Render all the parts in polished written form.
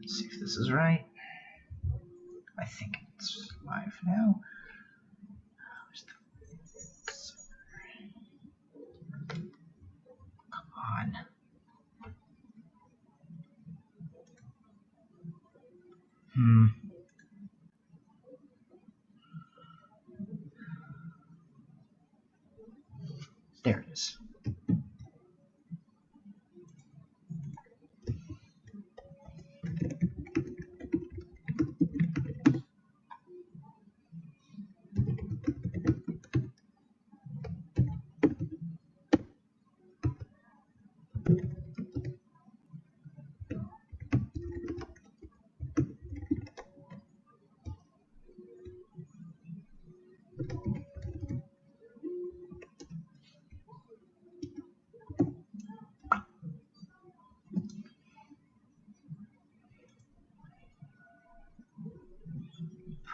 see if this is right. I think it's live now. Come on. There it is.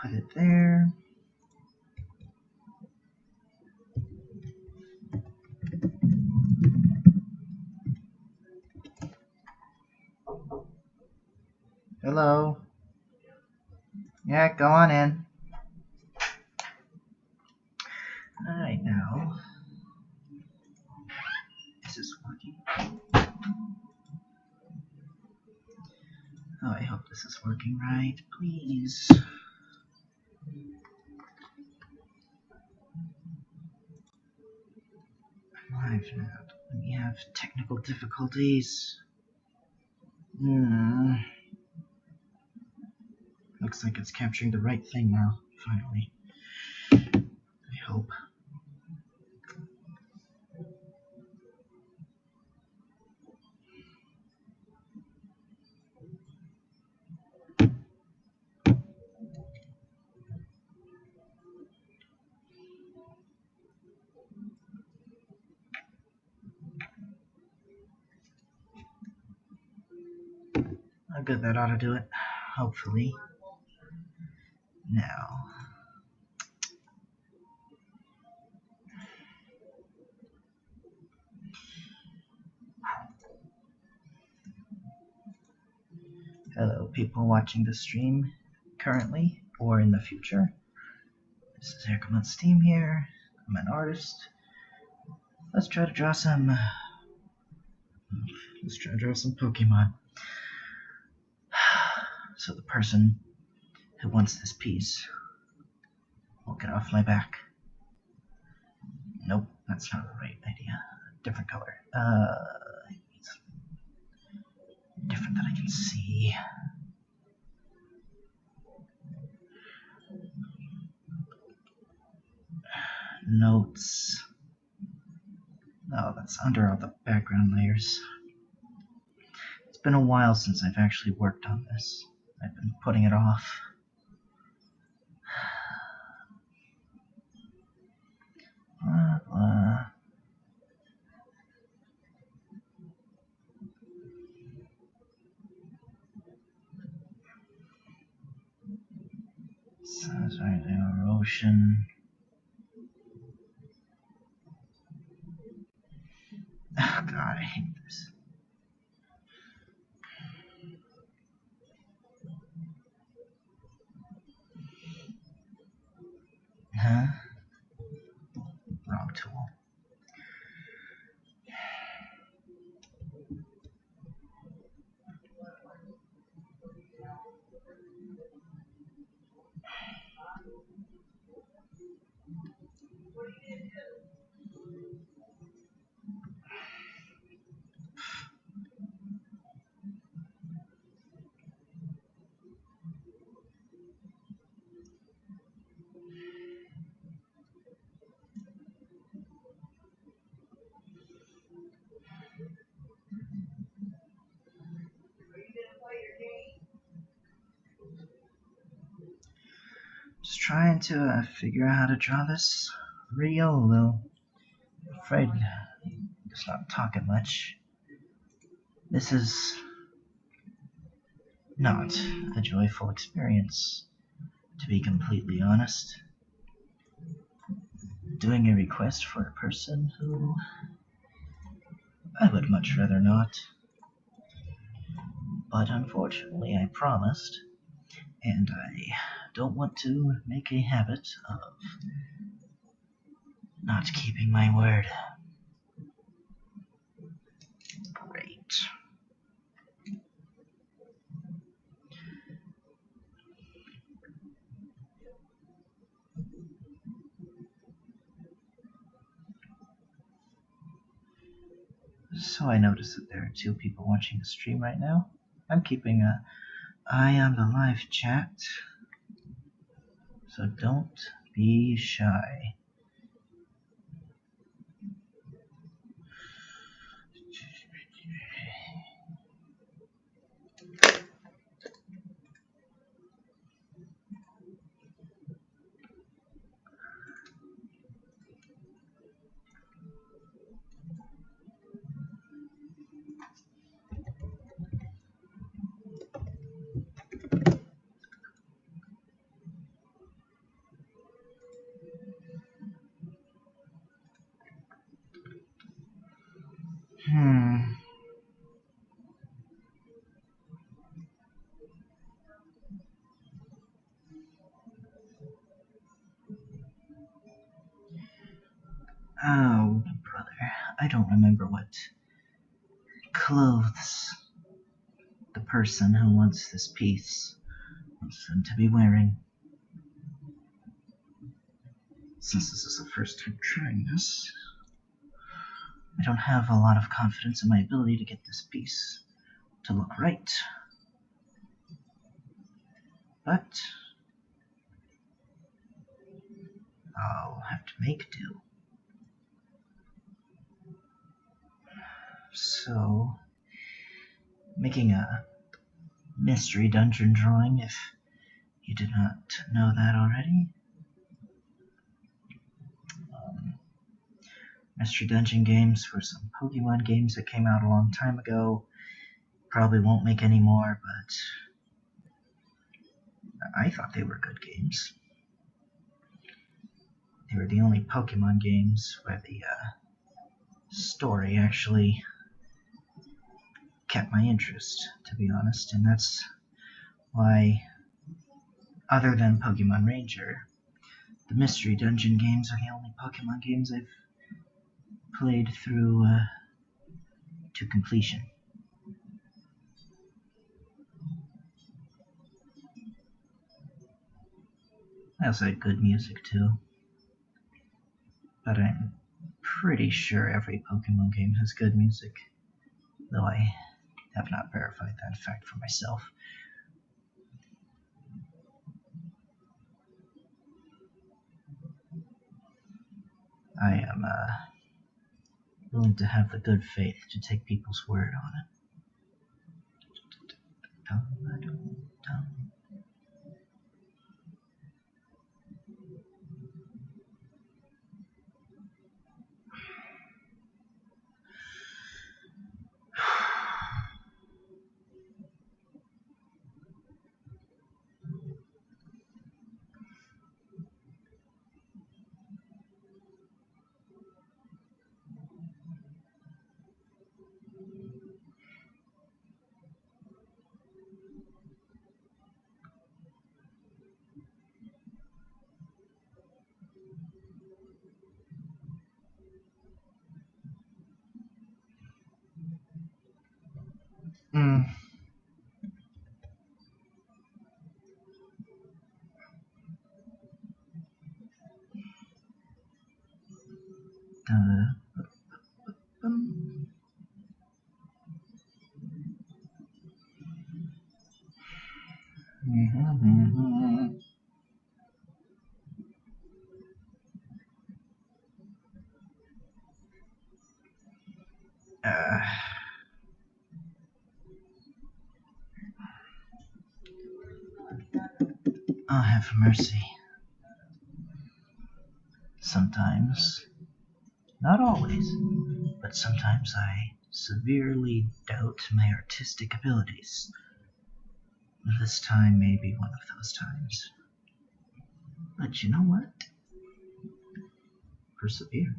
Put it there. Hello. Yeah, go on in. Alright, now. Is this working? Oh, I hope this is working right. Please. Live now. We have technical difficulties. Looks like it's capturing the right thing now, finally. I hope. Oh, good, that ought to do it. Hopefully. Now. Hello, people watching the stream currently or in the future. This is ericremotesteam here. I'm an artist. Let's try to draw some Pokemon. So the person who wants this piece will get off my back. Nope, that's not the right idea. Different color. Different that I can see. Notes. Oh, that's under all the background layers. It's been a while since I've actually worked on this. I've been putting it off. Blah, blah. Sounds right there, ocean. Oh god, I hate this. Huh? Wrong tool. Just trying to figure out how to draw this real, though. I'm afraid I'm just not talking much. This is not a joyful experience, to be completely honest. Doing a request for a person who I would much rather not. But unfortunately, I promised, and I don't want to make a habit of not keeping my word. Great. So I noticed that there are 2 people watching the stream right now. I'm keeping an eye on the live chat, so don't be shy. Oh, brother, I don't remember what clothes the person who wants this piece wants them to be wearing. Since this is the first time trying this, I don't have a lot of confidence in my ability to get this piece to look right. But I'll have to make do. So, making a mystery dungeon drawing, if you did not know that already. Mystery dungeon games were some Pokemon games that came out a long time ago. Probably won't make any more, but I thought they were good games. They were the only Pokemon games where the story actually kept my interest, to be honest, and that's why, other than Pokemon Ranger, the Mystery Dungeon games are the only Pokemon games I've played through to completion. I also had good music too, but I'm pretty sure every Pokemon game has good music, though I have not verified that fact for myself. I am willing to have the good faith to take people's word on it. Oh, have mercy. Sometimes, not always, but sometimes I severely doubt my artistic abilities. This time may be one of those times. But you know what? Persevere.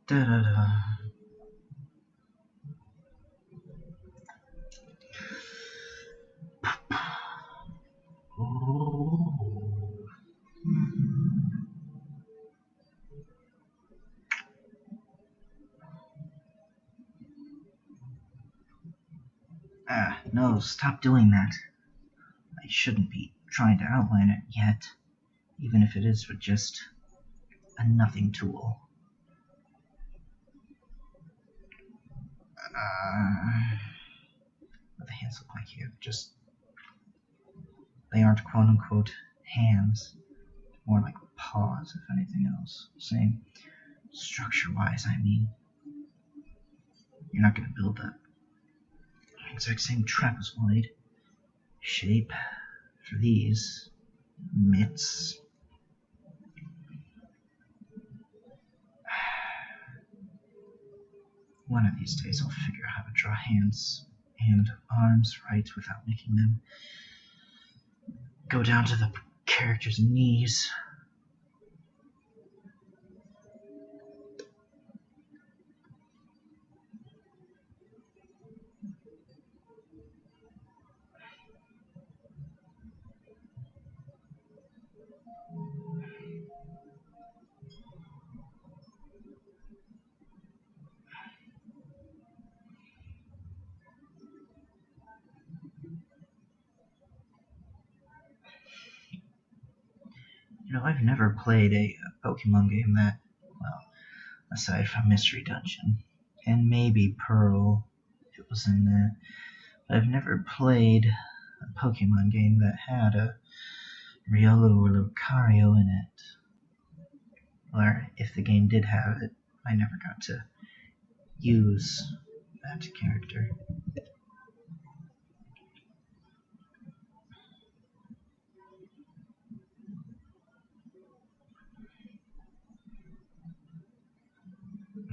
Da-da-da. No, stop doing that. I shouldn't be trying to outline it yet, even if it is with just a nothing tool. What the hands look like here? Just, they aren't quote-unquote hands. More like paws, if anything else. Same structure-wise, I mean. You're not going to build that exact same trapezoid shape for these mitts. One of these days I'll figure out how to draw hands and arms right without making them go down to the character's knees. You know, I've never played a Pokemon game that, well, aside from Mystery Dungeon, and maybe Pearl, if it was in there, but I've never played a Pokemon game that had a Riolu or Lucario in it. Or if the game did have it, I never got to use that character.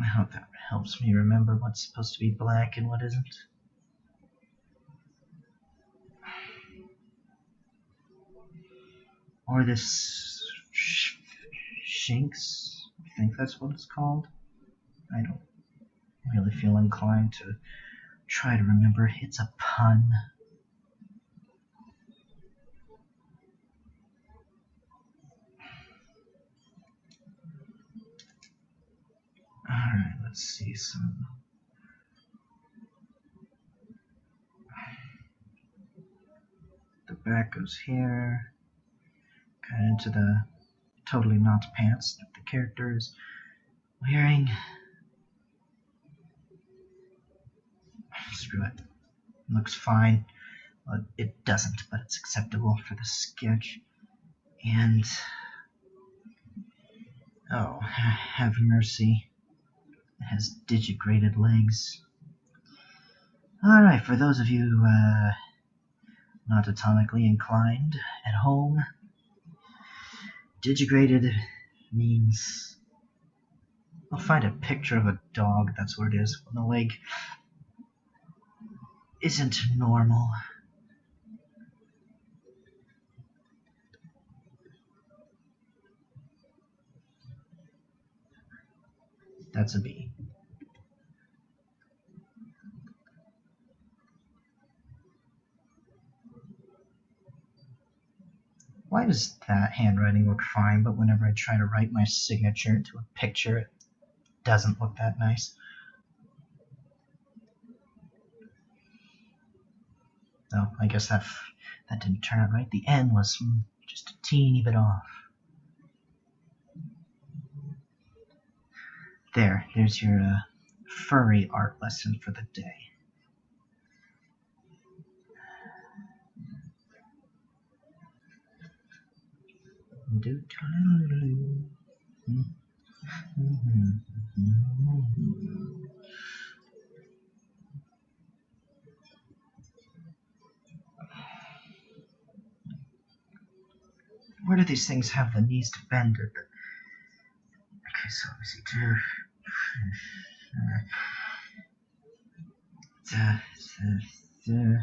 I hope that helps me remember what's supposed to be black and what isn't. Or this Shinx, I think that's what it's called. I don't really feel inclined to try to remember. It's a pun. Alright, let's see some. The back goes here. Kind of into the totally not pants that the character is wearing. Screw it. Looks fine. Well, it doesn't, but it's acceptable for the sketch. And oh, have mercy. It has digigraded legs. Alright, for those of you not atomically inclined at home, digigraded means I'll find a picture of a dog, that's what it is, when the leg isn't normal. That's a bee. Why does that handwriting look fine, but whenever I try to write my signature into a picture, it doesn't look that nice? Oh, I guess that didn't turn out right. The N was just a teeny bit off. There's your furry art lesson for the day. Where do these things have the knees to bend? Okay, so let me see.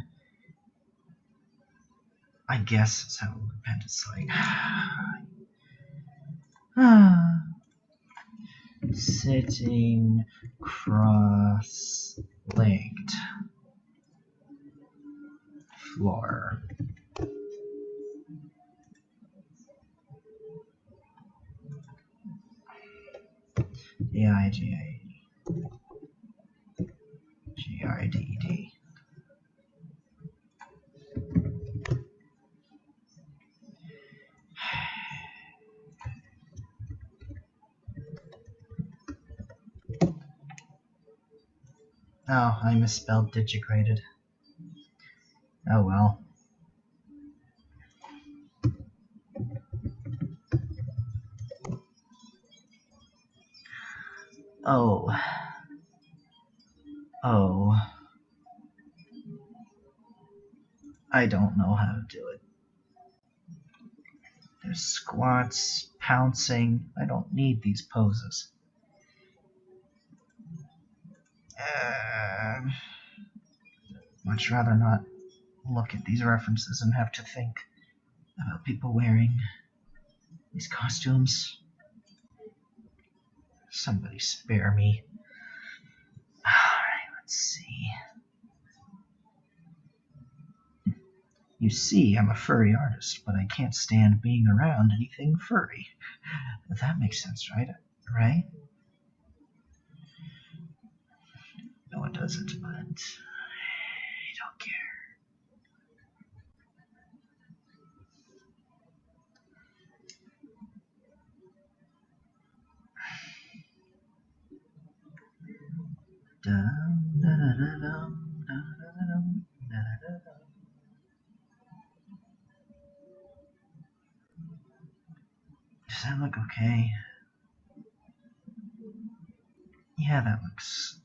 I guess it's how it would bend. It's like Sitting cross-legged. Floor. A-I-G-I-G-I-D-D. Oh, I misspelled digigraded. Oh well. Oh. I don't know how to do it. There's squats, pouncing. I don't need these poses. Much rather not look at these references and have to think about people wearing these costumes. Somebody spare me. Alright, let's see. You see, I'm a furry artist, but I can't stand being around anything furry. That makes sense, right? Right? No, it doesn't, but I don't care. Does that look okay? Yeah, that looks...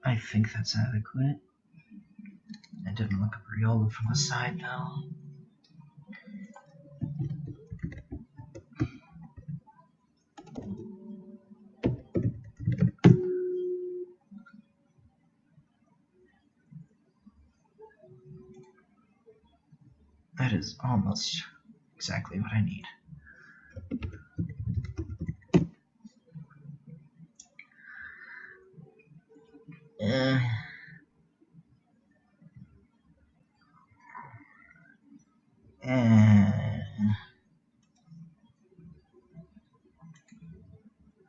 I think that's adequate. It didn't look real from the side, though. That is almost exactly what I need.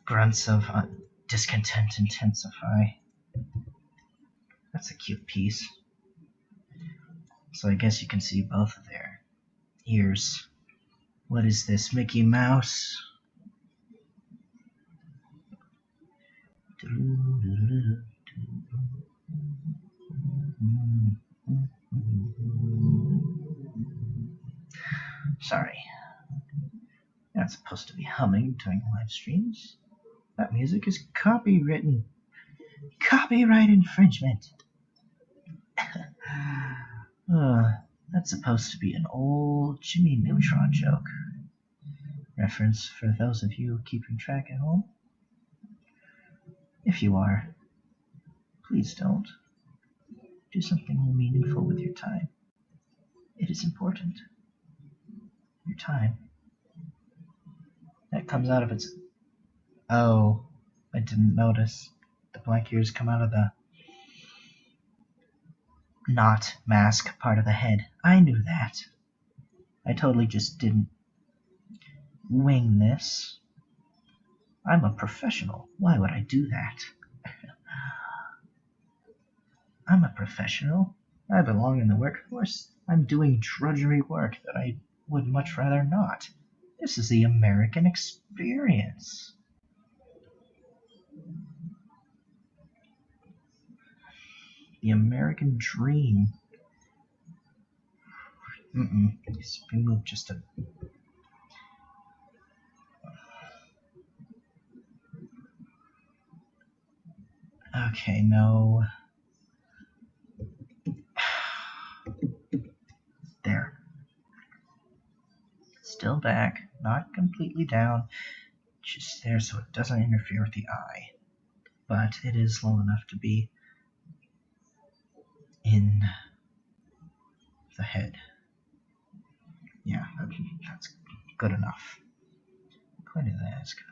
Grunts of discontent intensify. That's a cute piece. So I guess you can see both of their ears. What is this, Mickey Mouse? Sorry. You're not supposed to be humming during live streams. That music is copywritten. Copyright infringement. That's supposed to be an old Jimmy Neutron joke. Reference for those of you keeping track at home. If you are, please don't. Do something more meaningful with your time. It is important. Your time. That comes out of its... Oh, I didn't notice. The black ears come out of the not mask part of the head. I knew that. I totally just didn't wing this. I'm a professional. Why would I do that? I'm a professional. I belong in the workforce. I'm doing drudgery work that I would much rather not. This is the American experience. The American dream. Just remove just a... Okay, no. There. Still back, not completely down. Just there so it doesn't interfere with the eye. But it is low enough to be in the head. Yeah, that's good enough. According to that, it's good.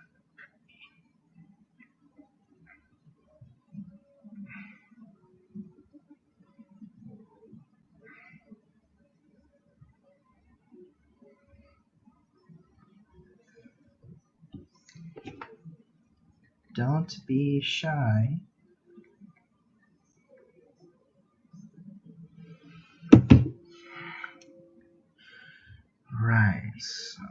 Don't be shy. Right, so...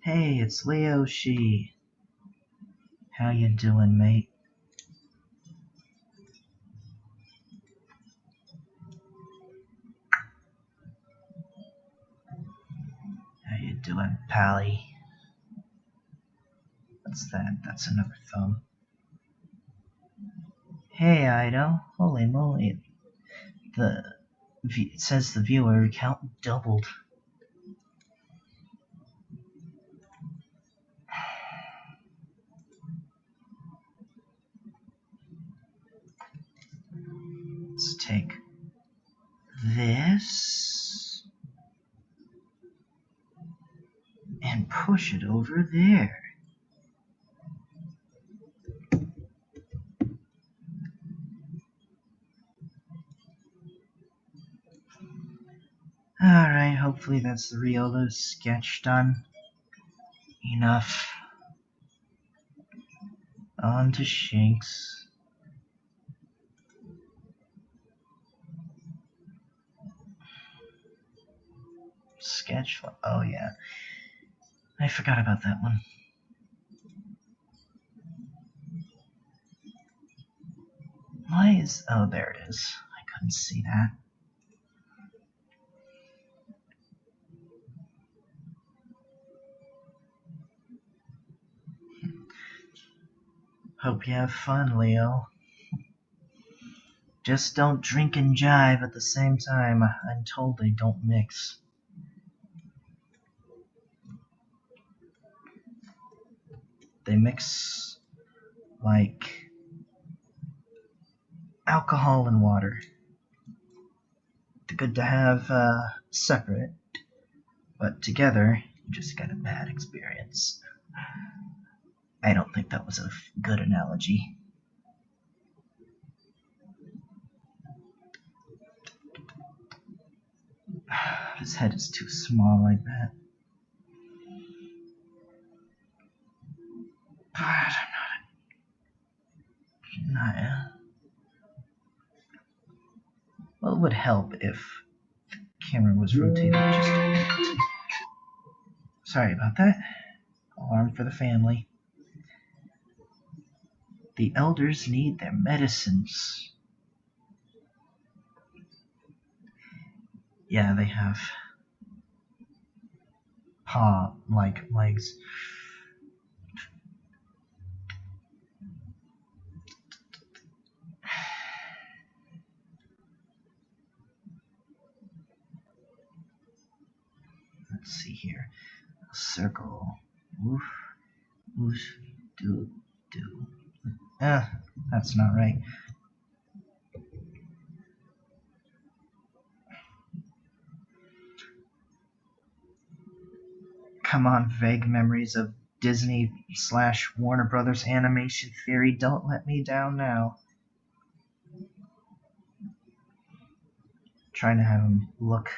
Hey, it's Leo Shi. How you doing, mate? How you doing, Pally? What's that? That's another thumb. Hey, Ido. Holy moly. It says the viewer count doubled. Let's take this and push it over there. Alright, hopefully that's the Riolo sketch done. Enough. On to Shinx. Sketch. Oh, yeah. I forgot about that one. Why is... Oh, there it is. I couldn't see that. Hope you have fun, Leo. Just don't drink and jive at the same time. I'm told they don't mix. They mix like alcohol and water. They're good to have separate, but together you just get a bad experience. I don't think that was a good analogy. His head is too small, I bet. But I'm not. Well, it would help if the camera was rotated just a bit. Sorry about that. Alarm for the family. The elders need their medicines. Yeah, they have paw-like legs. Let's see here. A circle. Woof. Woosh. Do. Do. That's not right. Come on, vague memories of Disney/Warner Brothers animation theory. Don't let me down now. Trying to have him look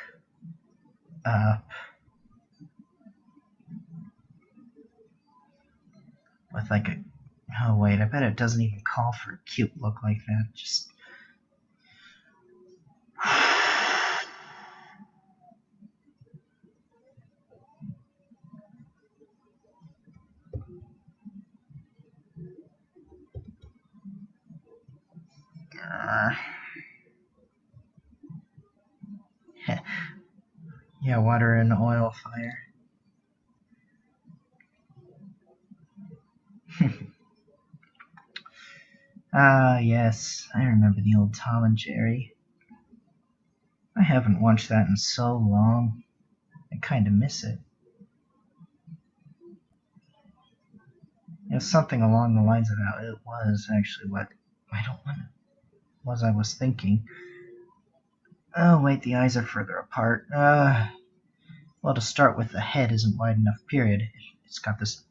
up with like a... Oh wait, I bet it doesn't even call for a cute look like that. Just... Yeah, water and oil fire. Yes, I remember the old Tom and Jerry. I haven't watched that in so long. I kind of miss it. It was something along the lines of how it was actually what I was thinking. Oh wait, the eyes are further apart. Well, to start with, the head isn't wide enough, period. It's got this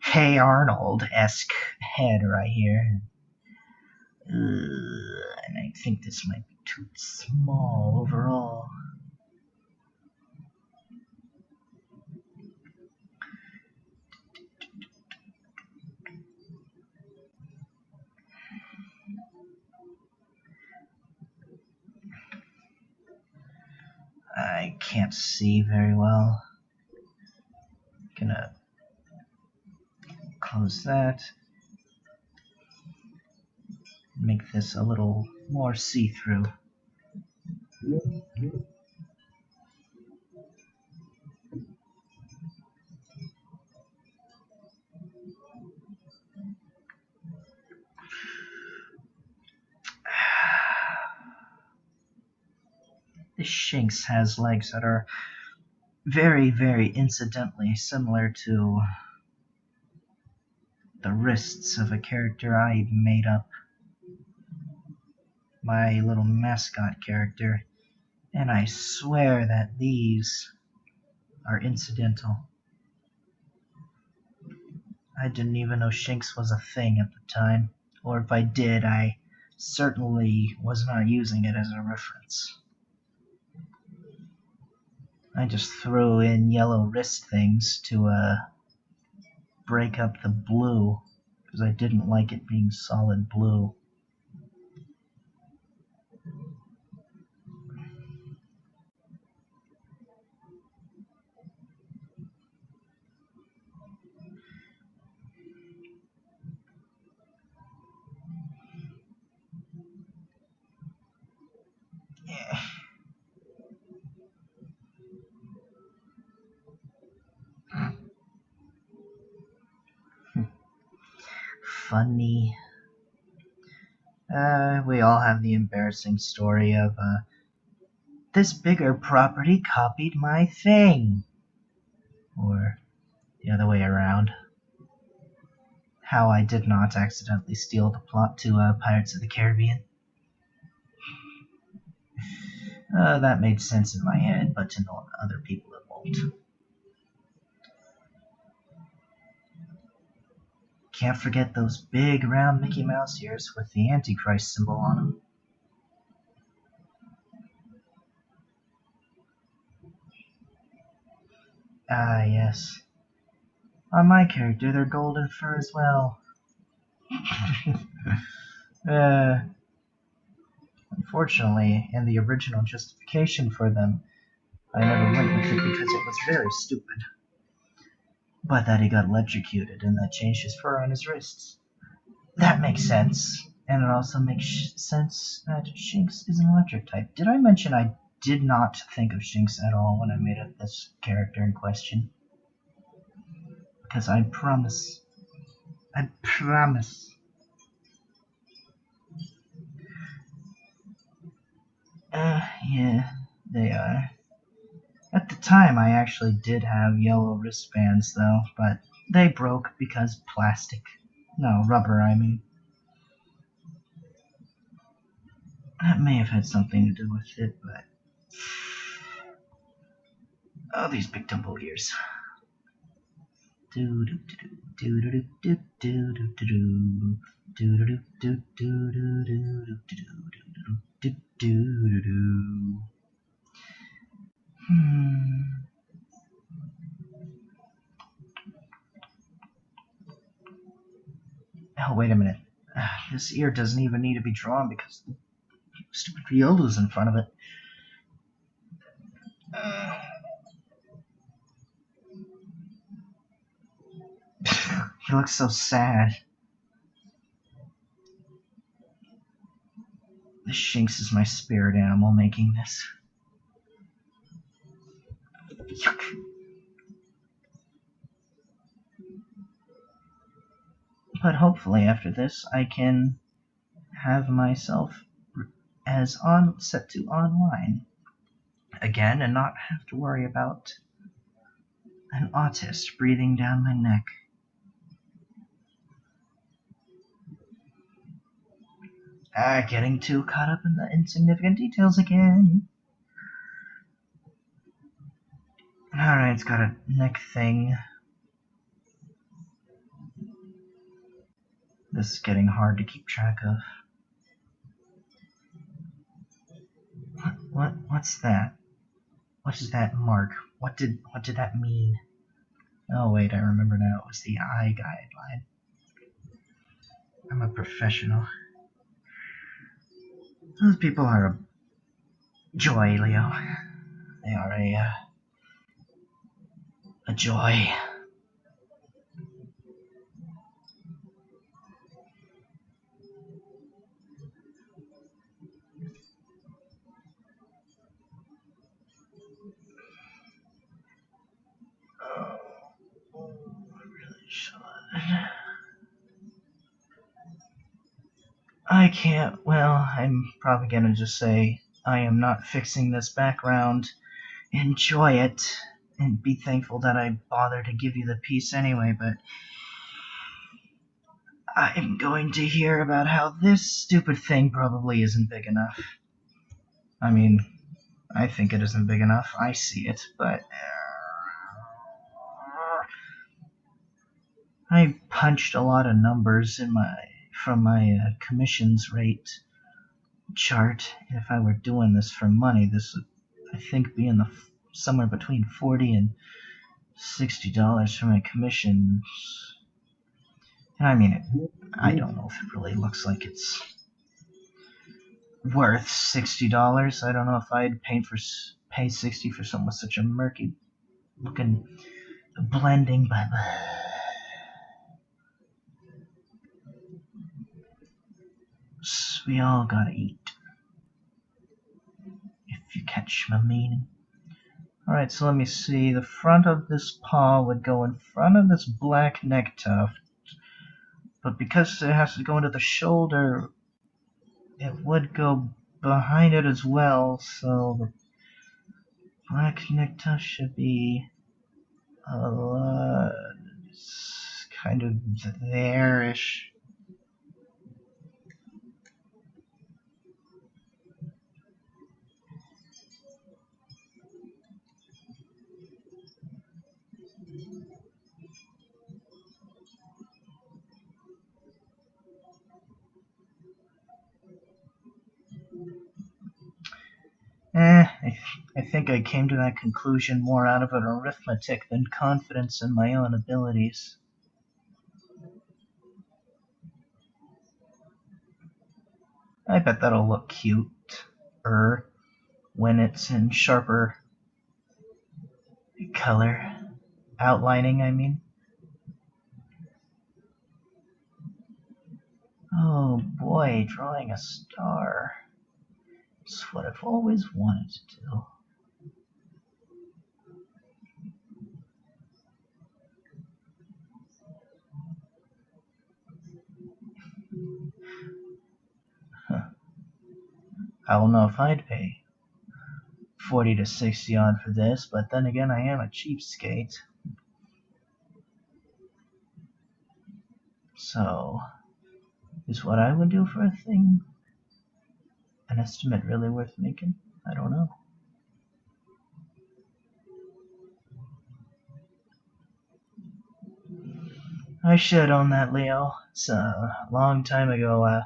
Hey Arnold-esque head right here. And I think this might be too small overall. I can't see very well. Gonna close that. Make this a little more see-through. This Shinx has legs that are very, very incidentally similar to the wrists of a character I made up. My little mascot character. And I swear that these are incidental. I didn't even know Shinx was a thing at the time. Or if I did, I certainly was not using it as a reference. I just threw in yellow wrist things to break up the blue, because I didn't like it being solid blue. Yeah. Funny. We all have the embarrassing story of, this bigger property copied my thing. Or the other way around. How I did not accidentally steal the plot to Pirates of the Caribbean. That made sense in my head, but to other people it won't. Can't forget those big round Mickey Mouse ears with the Antichrist symbol on them. Ah, yes. On my character, they're golden fur as well. Unfortunately, in the original justification for them, I never went with it because it was very stupid. But that he got electrocuted and that changed his fur on his wrists. That makes sense. And it also makes sense that Shinx is an electric type. Did I mention I did not think of Shinx at all when I made up this character in question? Because I promise. Yeah, they are. At the time, I actually did have yellow wristbands, though, but they broke because plastic. No, rubber, I mean. That may have had something to do with it, but... Oh, these big tumble ears. Oh, wait a minute. This ear doesn't even need to be drawn because the stupid Riola's in front of it. He looks so sad. This Shinx is my spirit animal making this. Yuck. But hopefully after this I can have myself as set to online again and not have to worry about an autist breathing down my neck. Getting too caught up in the insignificant details again. Alright, it's got a neck thing. This is getting hard to keep track of. What's that? What is that mark? What did that mean? Oh wait, I remember now. It was the eye guideline. I'm a professional. Those people are a joy, Leo. They are a joy. Oh, I really should. I can't. Well, I'm probably gonna just say I am not fixing this background. Enjoy it, and be thankful that I bothered to give you the piece anyway, but I'm going to hear about how this stupid thing probably isn't big enough. I mean, I think it isn't big enough. I see it, but I punched a lot of numbers in from my commissions rate chart. If I were doing this for money, this would, I think, be in the somewhere between $40 and $60 for my commissions. And I mean, I don't know if it really looks like it's worth $60. I don't know if I'd pay $60 for something with such a murky looking blending, but we all gotta eat. If you catch my meaning. Alright, so let me see. The front of this paw would go in front of this black neck tuft, but because it has to go into the shoulder, it would go behind it as well, so the black neck tuft should be kind of there-ish. I think I came to that conclusion more out of an arithmetic than confidence in my own abilities. I bet that'll look cute-er when it's in sharper color. Outlining, I mean. Oh boy, drawing a star. It's what I've always wanted to do. I don't know if I'd pay 40 to 60 odd for this, but then again, I am a cheapskate. So, is what I would do for a thing an estimate really worth making? I don't know. I should own that, Leo. It's a long time ago.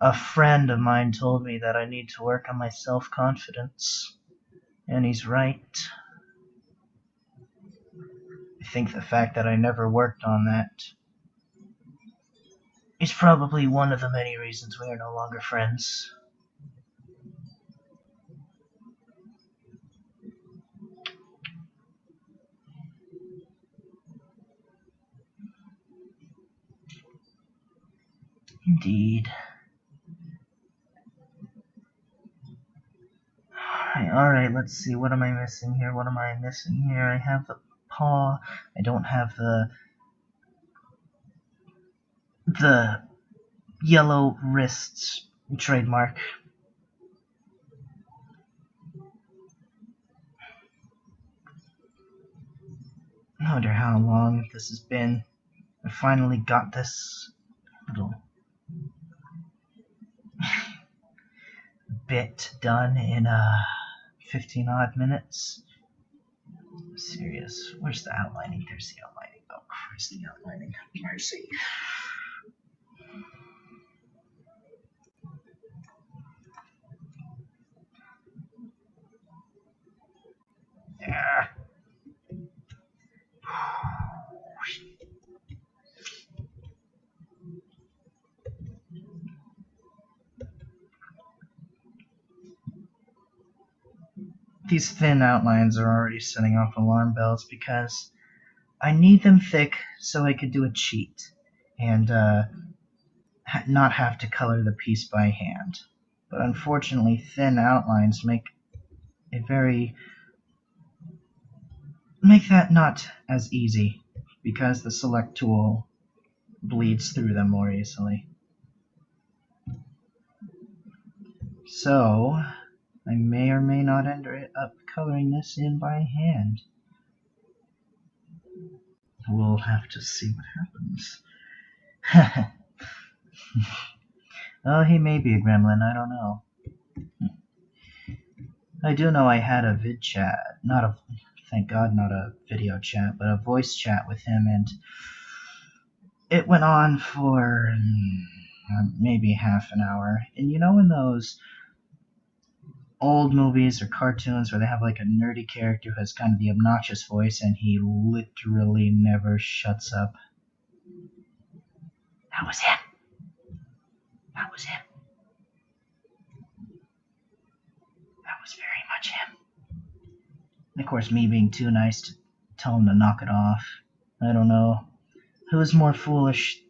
A friend of mine told me that I need to work on my self-confidence. And he's right. I think the fact that I never worked on that is probably one of the many reasons we are no longer friends. Indeed. Alright, let's see. What am I missing here? What am I missing here? I have the paw. I don't have the yellow wrists trademark. I wonder how long this has been. I finally got this little bit done in 15 odd minutes. Serious. Where's the outlining? There's the outlining. Oh, Christ, the outlining. Mercy. Yeah. These thin outlines are already setting off alarm bells because I need them thick so I could do a cheat and not have to color the piece by hand. But unfortunately, thin outlines make that not as easy because the select tool bleeds through them more easily. So I may or may not end up coloring this in by hand. We'll have to see what happens. Oh, he may be a gremlin, I don't know. I do know I had a vid chat, thank God not a video chat, but a voice chat with him, and it went on for maybe half an hour. And you know in those old movies or cartoons where they have like a nerdy character who has kind of the obnoxious voice and he literally never shuts up? That was him. That was him. That was very much him. And of course, me being too nice to tell him to knock it off. I don't know. Who's more foolish,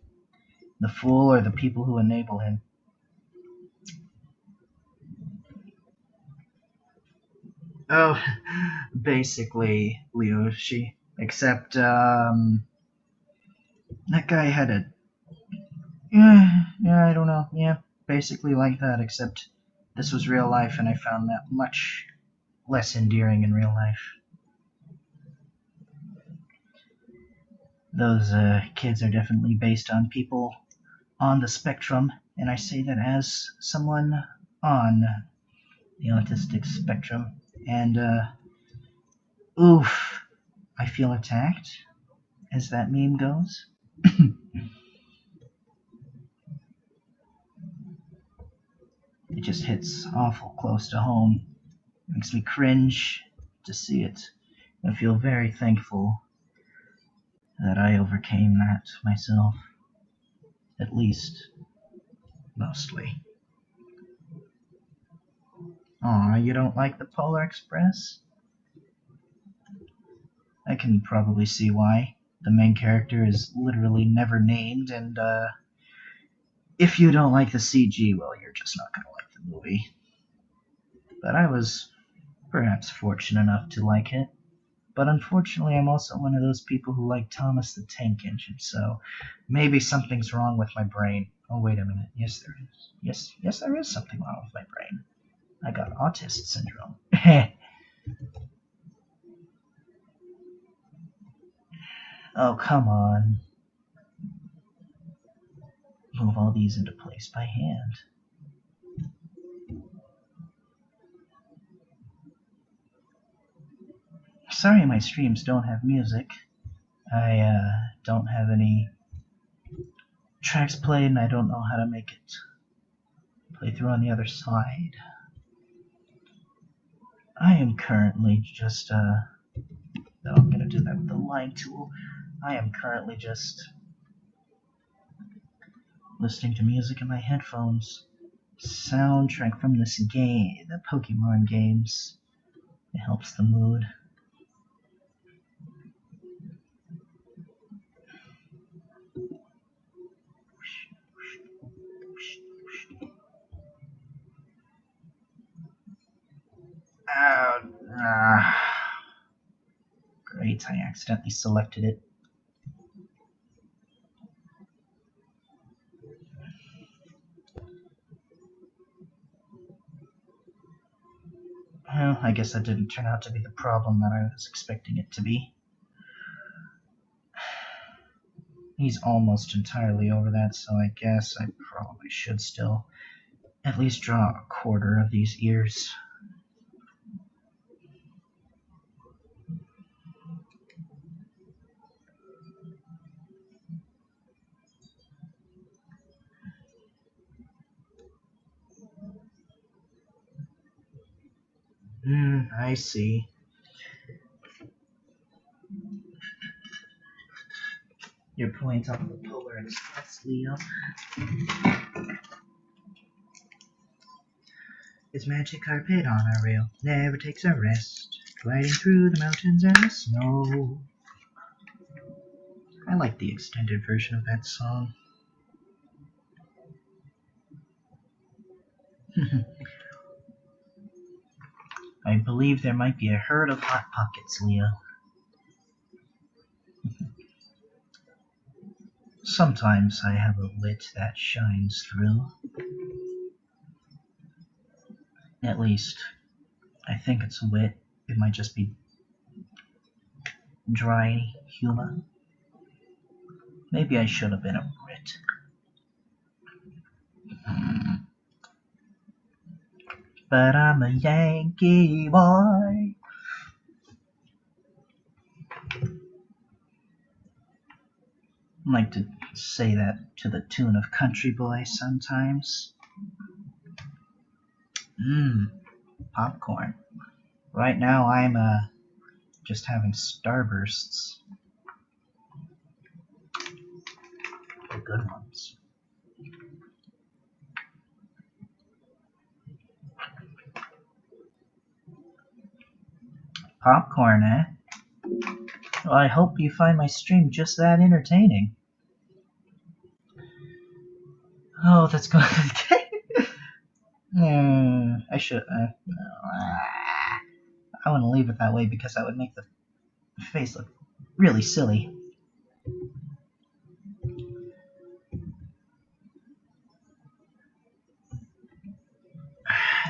the fool or the people who enable him? Oh, basically Leoshi. Except, that guy had a... Yeah, I don't know. Yeah, basically like that, except this was real life and I found that much less endearing in real life. Those kids are definitely based on people on the spectrum, and I say that as someone on the autistic spectrum. And, oof, I feel attacked, as that meme goes. It just hits awful close to home. It makes me cringe to see it. I feel very thankful that I overcame that myself. At least, mostly. Aw, you don't like the Polar Express? I can probably see why. The main character is literally never named, and if you don't like the CG, well, you're just not gonna like the movie. But I was perhaps fortunate enough to like it. But unfortunately, I'm also one of those people who like Thomas the Tank Engine, so maybe something's wrong with my brain. Oh, wait a minute. Yes, there is. Yes, there is something wrong with my brain. I got autism syndrome. Oh, come on. Move all these into place by hand. Sorry my streams don't have music. I don't have any tracks played and I don't know how to make it play through on the other side. I am currently just, no, I'm gonna do that with the line tool. I am currently just listening to music in my headphones. Soundtrack from this game, the Pokemon games. It helps the mood. Great, I accidentally selected it. Well, I guess that didn't turn out to be the problem that I was expecting it to be. He's almost entirely over that, so I guess I probably should still at least draw a quarter of these ears. I see. Your point on the Polar Express, Leo. Its magic carpet on our rail never takes a rest, gliding through the mountains and the snow. I like the extended version of that song. I believe there might be a herd of Hot Pockets, Leo. Sometimes I have a wit that shines through. At least, I think it's wit. It might just be dry humor. Maybe I should have been a Brit. But I'm a Yankee boy. I like to say that to the tune of Country Boy sometimes. Popcorn. Right now I'm just having Starbursts. The good ones. Popcorn, eh? Well, I hope you find my stream just that entertaining. Oh, that's going I should. I want to leave it that way because that would make the face look really silly.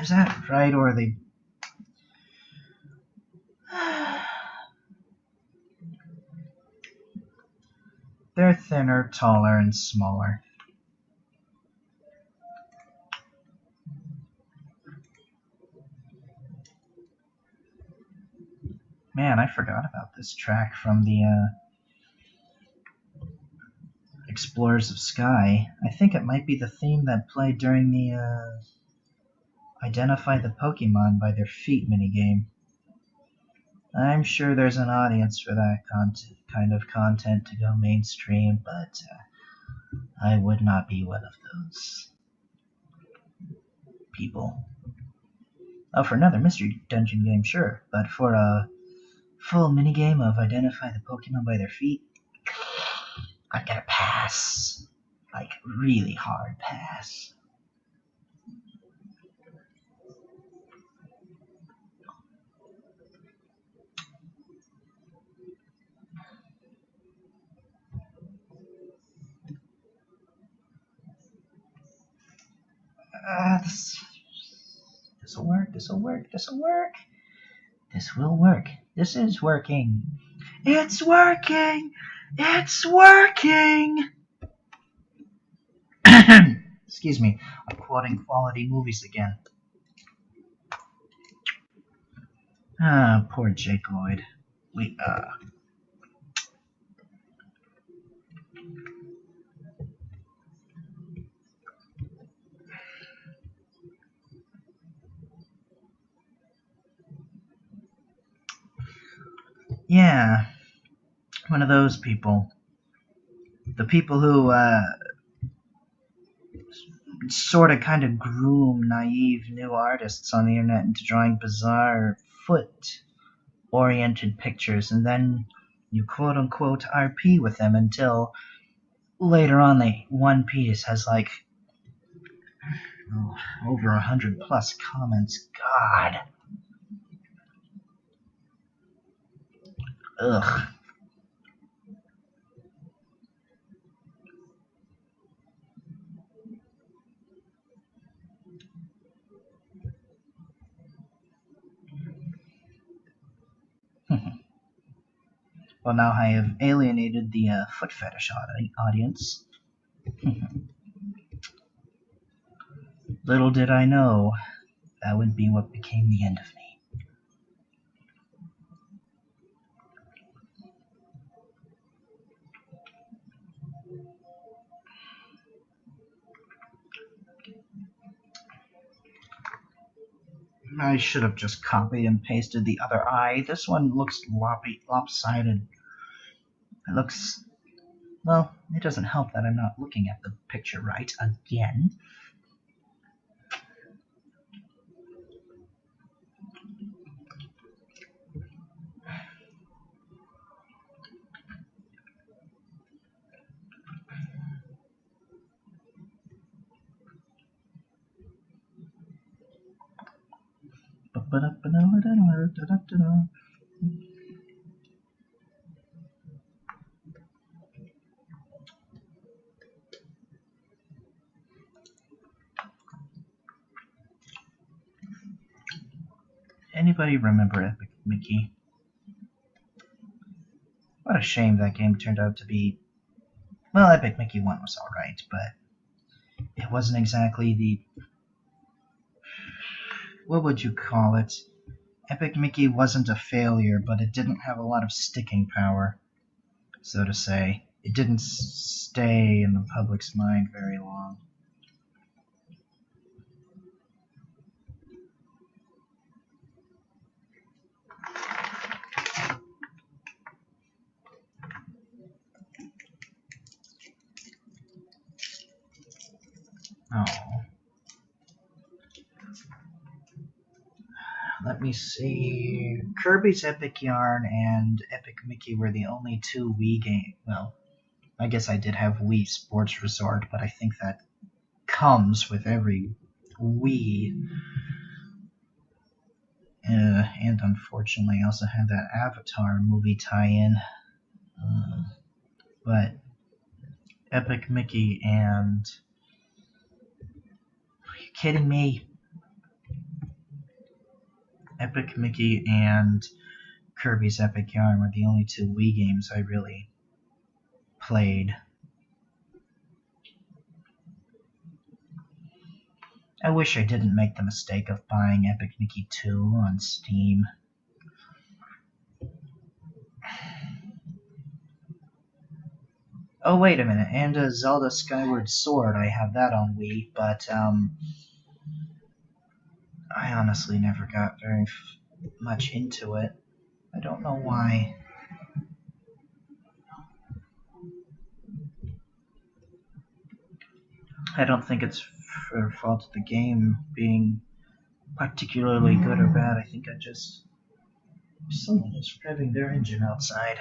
Is that right, or are they... They're thinner, taller, and smaller. Man, I forgot about this track from the Explorers of Sky. I think it might be the theme that played during the Identify the Pokemon by their feet minigame. I'm sure there's an audience for that kind of content to go mainstream, but I would not be one of those people. Oh, for another mystery dungeon game, sure, but for a full minigame of Identify the Pokemon by their feet, I gotta pass. Like, really hard pass. This'll work, this'll work, this'll work. This will work. This is working. It's working! It's working! Excuse me, I'm quoting quality movies again. Ah, poor Jake Lloyd. Yeah, one of those people. The people who, sort of kind of groom naive new artists on the internet into drawing bizarre foot-oriented pictures, and then you quote-unquote RP with them until later on one piece has like over 100 plus comments. God. Ugh. Well, now I have alienated the foot fetish audience. Little did I know that would be what became the end of me. I should have just copied and pasted the other eye. This one looks lopsided. It looks... Well, it doesn't help that I'm not looking at the picture right again. Anybody remember Epic Mickey? What a shame that game turned out to be. Well, Epic Mickey 1 was alright, but it wasn't exactly the... What would you call it? Epic Mickey wasn't a failure, but it didn't have a lot of sticking power, so to say. It didn't stay in the public's mind very long. Oh. Let me see. Kirby's Epic Yarn and Epic Mickey were the only two Wii games. Well, I guess I did have Wii Sports Resort, but I think that comes with every Wii. And unfortunately, I also had that Avatar movie tie-in. But Epic Mickey and... Are you kidding me? Epic Mickey and Kirby's Epic Yarn were the only two Wii games I really played. I wish I didn't make the mistake of buying Epic Mickey 2 on Steam. Oh, wait a minute, and Zelda Skyward Sword, I have that on Wii, but I honestly never got very much into it. I don't know why. I don't think it's for fault of the game being particularly good or bad. I think someone is revving their engine outside.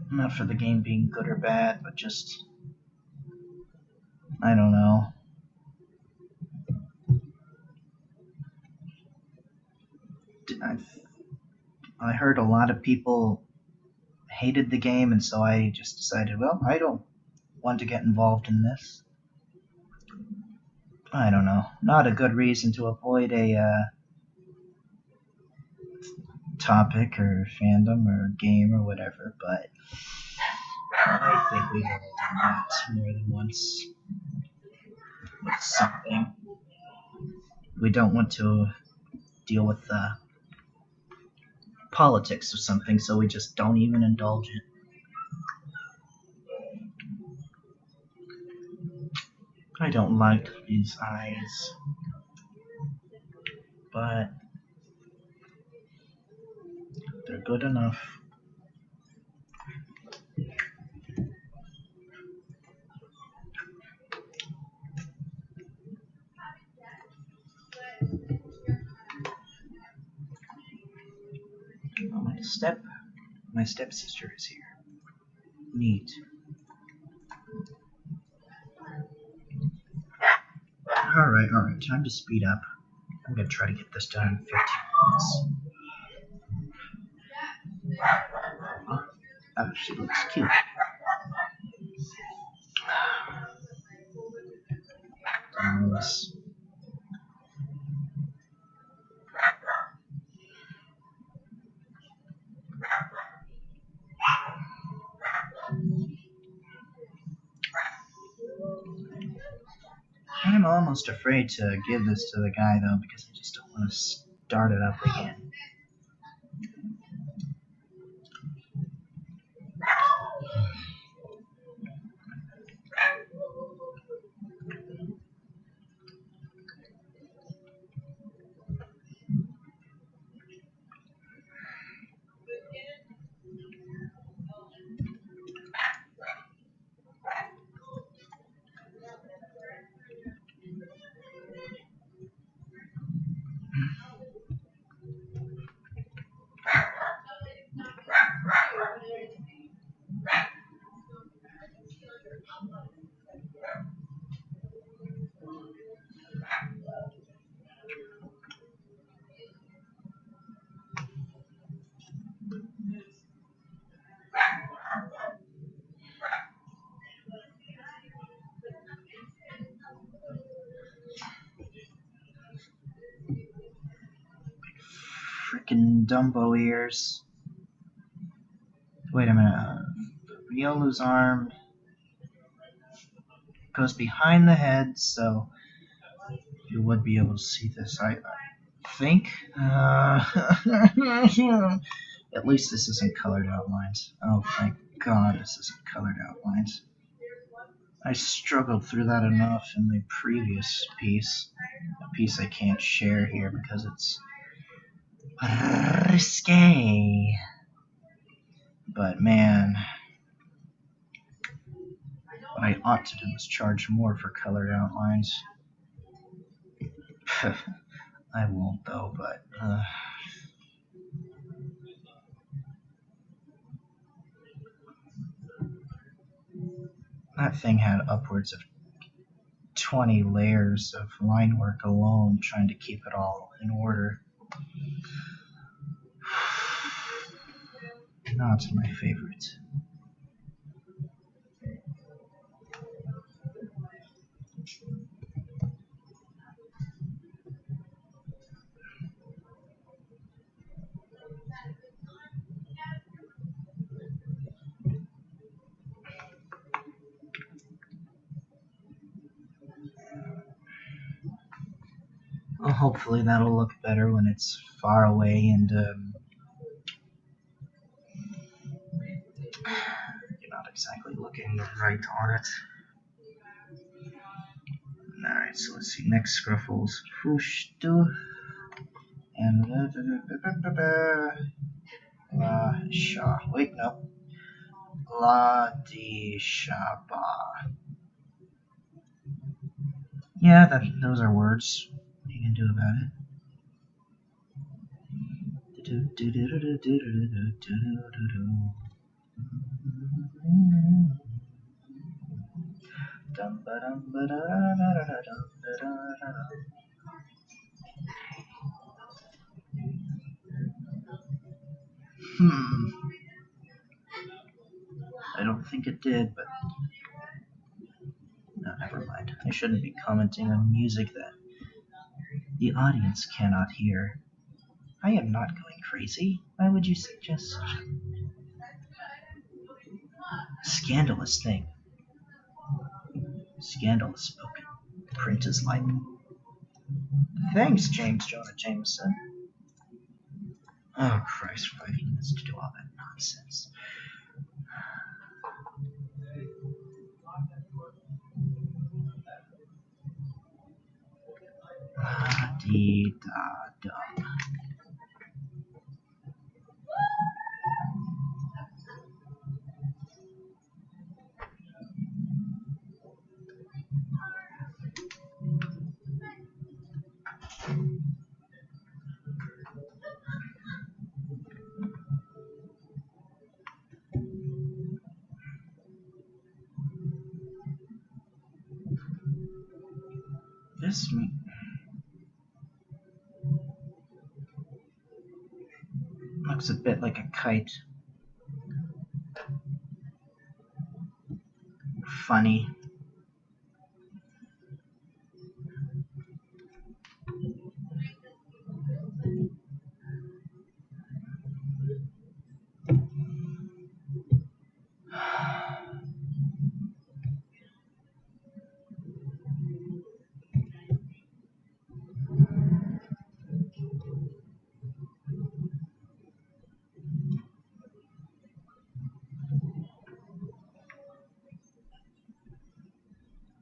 Not for the game being good or bad, but just... I don't know. I heard a lot of people hated the game, and so I just decided, well, I don't want to get involved in this. I don't know. Not a good reason to avoid a topic or fandom or game or whatever, but I think we've all done that more than once with something. We don't want to deal with the politics of something, so we just don't even indulge it. I don't like these eyes, but they're good enough. Oh, my stepsister is here. Neat. Alright, time to speed up. I'm gonna try to get this done in 15 minutes. Oh, she looks cute. Nice. I'm almost afraid to give this to the guy, though, because I just don't want to start it up again. frickin' Dumbo ears. Wait a minute. Riolu's arm goes behind the head, so you would be able to see this. I think. At least this isn't colored outlines. Oh, thank God this isn't colored outlines. I struggled through that enough in my previous piece. A piece I can't share here because it's risque. But man, what I ought to do is charge more for colored outlines. I won't though, but that thing had upwards of 20 layers of line work alone trying to keep it all in order. Not my favorite. Well, hopefully that'll look better when it's far away and you're not exactly looking right on it. Alright, so let's see. Next Scruffles. Fushtu. And La Sha. Wait, no. La Di Shaba. Yeah, those are words. What you can do about it? I don't think it did, but no, never mind. I shouldn't be commenting on music that the audience cannot hear. I am not going crazy. Why would you suggest such a scandalous thing? Scandalous spoken. Print is like. Thanks, James Jonah Jameson. Oh, Christ, 5 minutes to do all that nonsense. La-dee-da-da. This looks a bit like a kite. Funny.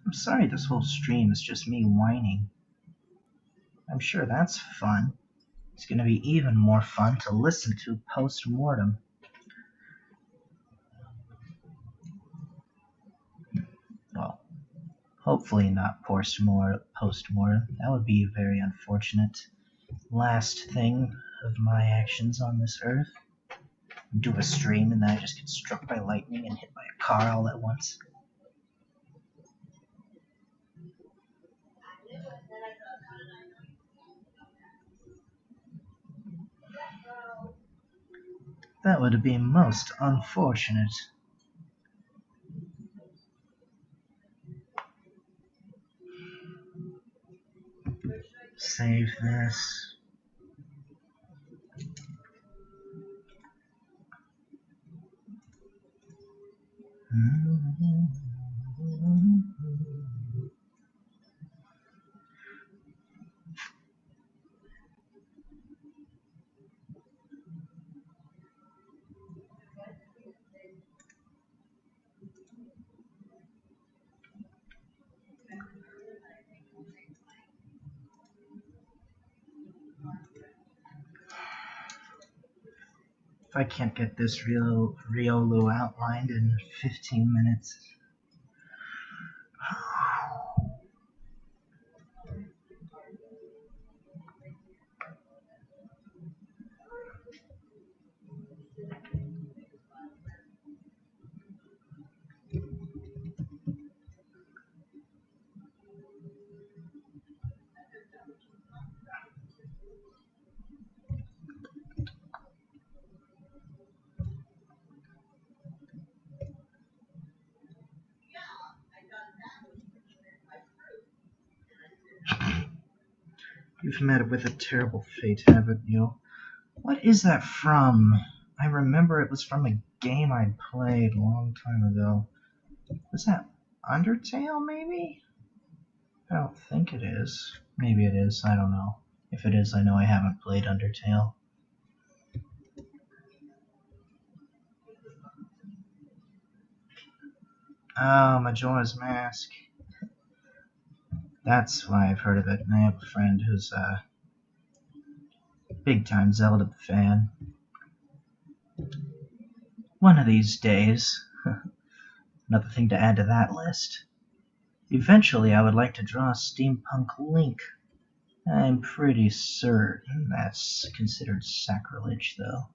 I'm sorry this whole stream is just me whining. I'm sure that's fun. It's going to be even more fun to listen to post-mortem. Well, hopefully not post-mortem. That would be a very unfortunate last thing of my actions on this earth. Do a stream and then I just get struck by lightning and hit by a car all at once. That would be most unfortunate. Save this. If I can't get this Riolu outlined in 15 minutes. You've met with a terrible fate, haven't you? What is that from? I remember it was from a game I played a long time ago. Was that Undertale, maybe? I don't think it is. Maybe it is, I don't know. If it is, I know I haven't played Undertale. Oh, Majora's Mask. That's why I've heard of it. I have a friend who's a big-time Zelda fan. One of these days. Another thing to add to that list. Eventually, I would like to draw a steampunk Link. I'm pretty certain that's considered sacrilege, though.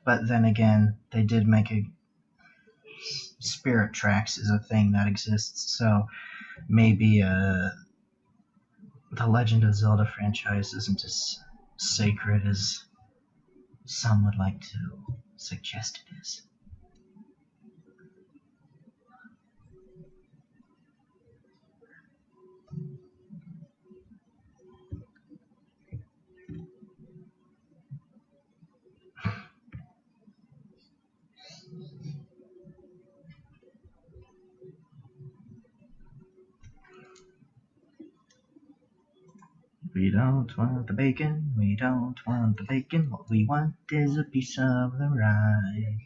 But then again, they did make a Spirit Tracks is a thing that exists, so maybe the Legend of Zelda franchise isn't as sacred as some would like to suggest it is. We don't want the bacon, we don't want the bacon, what we want is a piece of the rye.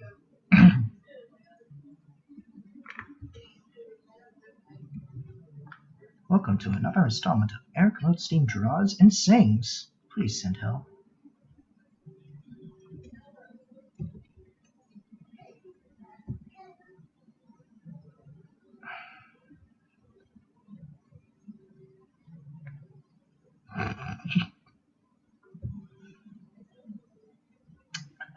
Welcome to another installment of ERicremotesteam Draws and Sings. Please send help.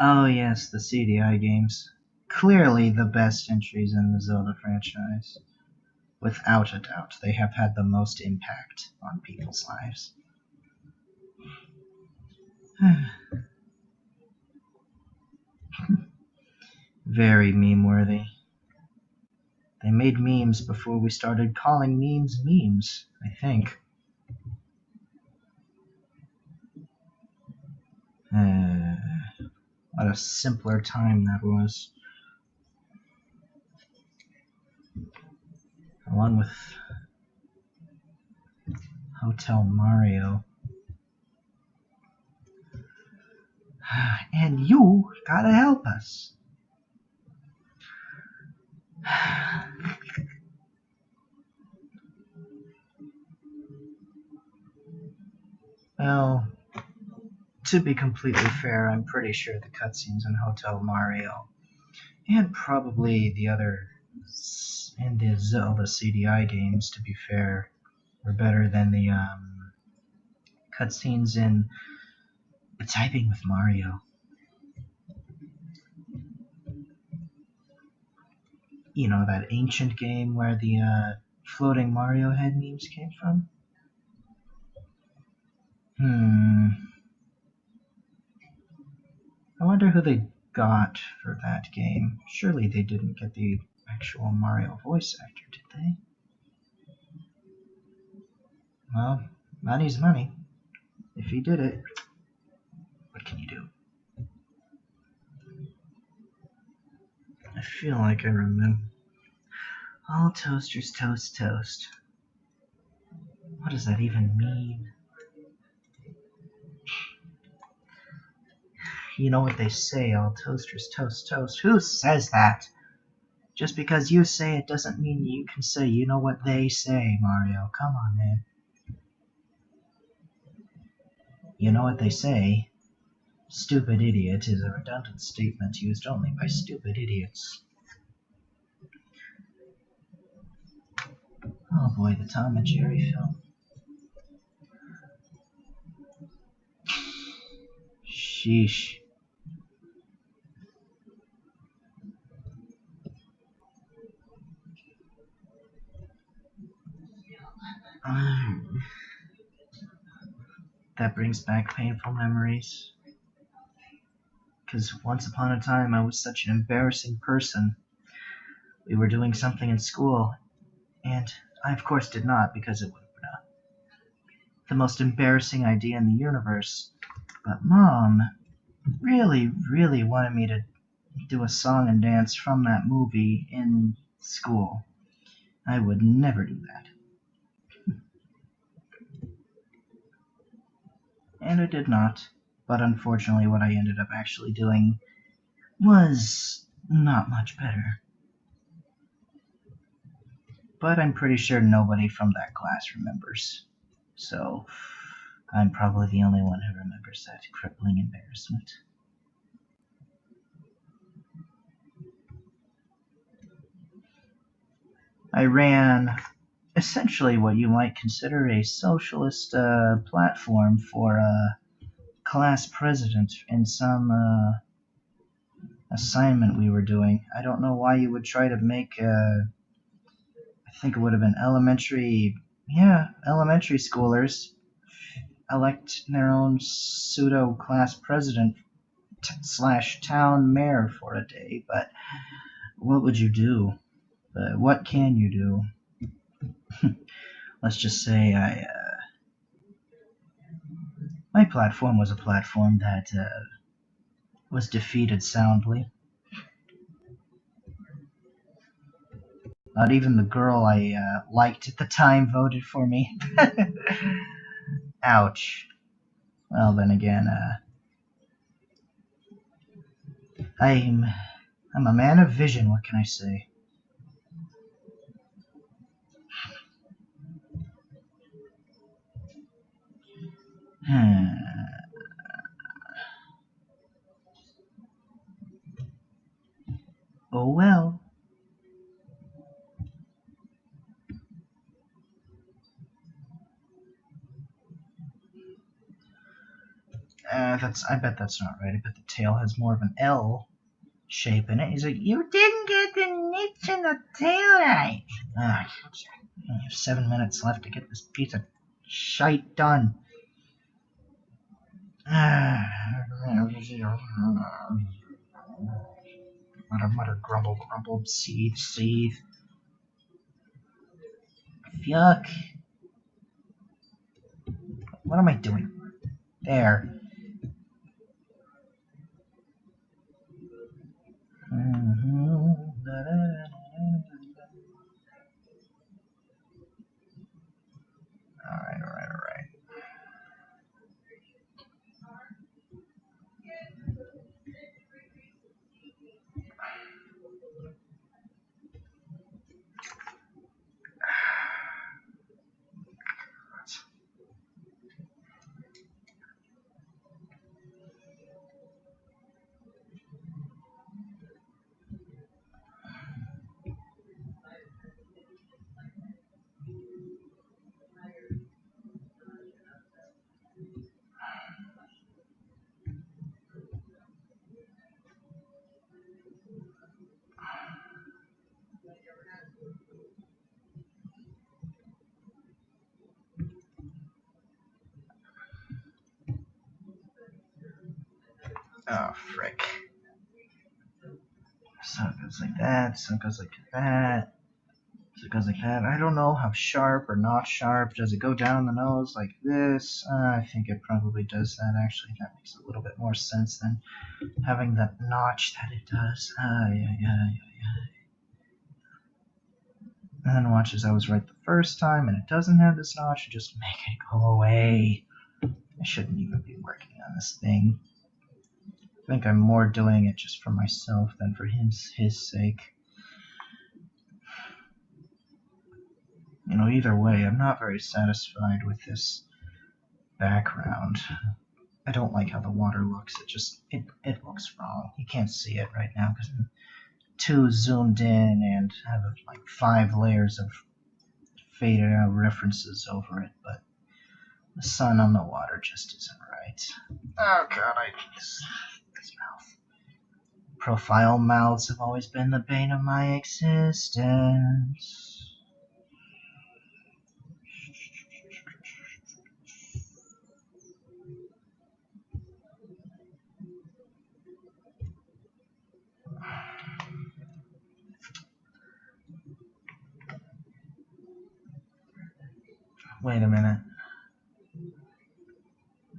Oh yes, the CDI games. Clearly the best entries in the Zelda franchise. Without a doubt, they have had the most impact on people's lives. Very meme-worthy. They made memes before we started calling memes memes, I think. What a simpler time that was. Along with Hotel Mario. And you gotta help us. Well, to be completely fair, I'm pretty sure the cutscenes in Hotel Mario, and probably the other in the Zelda CDI games, to be fair, were better than the cutscenes in the Typing with Mario. You know, that ancient game where the floating Mario head memes came from? I wonder who they got for that game. Surely they didn't get the actual Mario voice actor, did they? Well, money's money. If he did it, what can you do? I feel like I remember. All toasters toast toast. What does that even mean? You know what they say, all toasters toast toast. Who says that? Just because you say it doesn't mean you can say you know what they say, Mario. Come on, man. You know what they say? Stupid idiot is a redundant statement used only by stupid idiots. Oh boy, the Tom and Jerry film. Sheesh. That brings back painful memories. Because once upon a time I was such an embarrassing person. We were doing something in school, and I of course did not because it would have been the most embarrassing idea in the universe. But Mom really, really wanted me to do a song and dance from that movie in school. I would never do that. And I did not. But unfortunately, what I ended up actually doing was not much better. But I'm pretty sure nobody from that class remembers. So I'm probably the only one who remembers that crippling embarrassment. I ran essentially what you might consider a socialist platform for class president in some assignment we were doing. I don't know why you would try to make I think it would have been elementary schoolers elect their own pseudo class president slash town mayor for a day, but what would you do? What can you do? Let's just say my platform was a platform that was defeated soundly. Not even the girl I liked at the time voted for me. Ouch. Well, then again, I'm a man of vision. What can I say? Oh well. I bet that's not right. I bet the tail has more of an L shape in it. He's like, you didn't get the niche in the tail right. I only have 7 minutes left to get this piece of shite done. Mutter, grumble, grumble, seethe, seethe. Yuck. What am I doing? There. Alright. Oh, frick. So it goes like that, so it goes like that, so it goes like that. I don't know how sharp or not sharp. Does it go down the nose like this? I think it probably does that, actually. That makes a little bit more sense than having that notch that it does. Yeah. And then watch as I was right the first time and it doesn't have this notch, just make it go away. I shouldn't even be working on this thing. I think I'm more doing it just for myself than for his sake. You know, either way, I'm not very satisfied with this background. I don't like how the water looks. It looks wrong. You can't see it right now because I'm too zoomed in and have like 5 layers of faded out references over it, but the sun on the water just isn't right. Oh god, this mouth. Profile mouths have always been the bane of my existence. Wait a minute.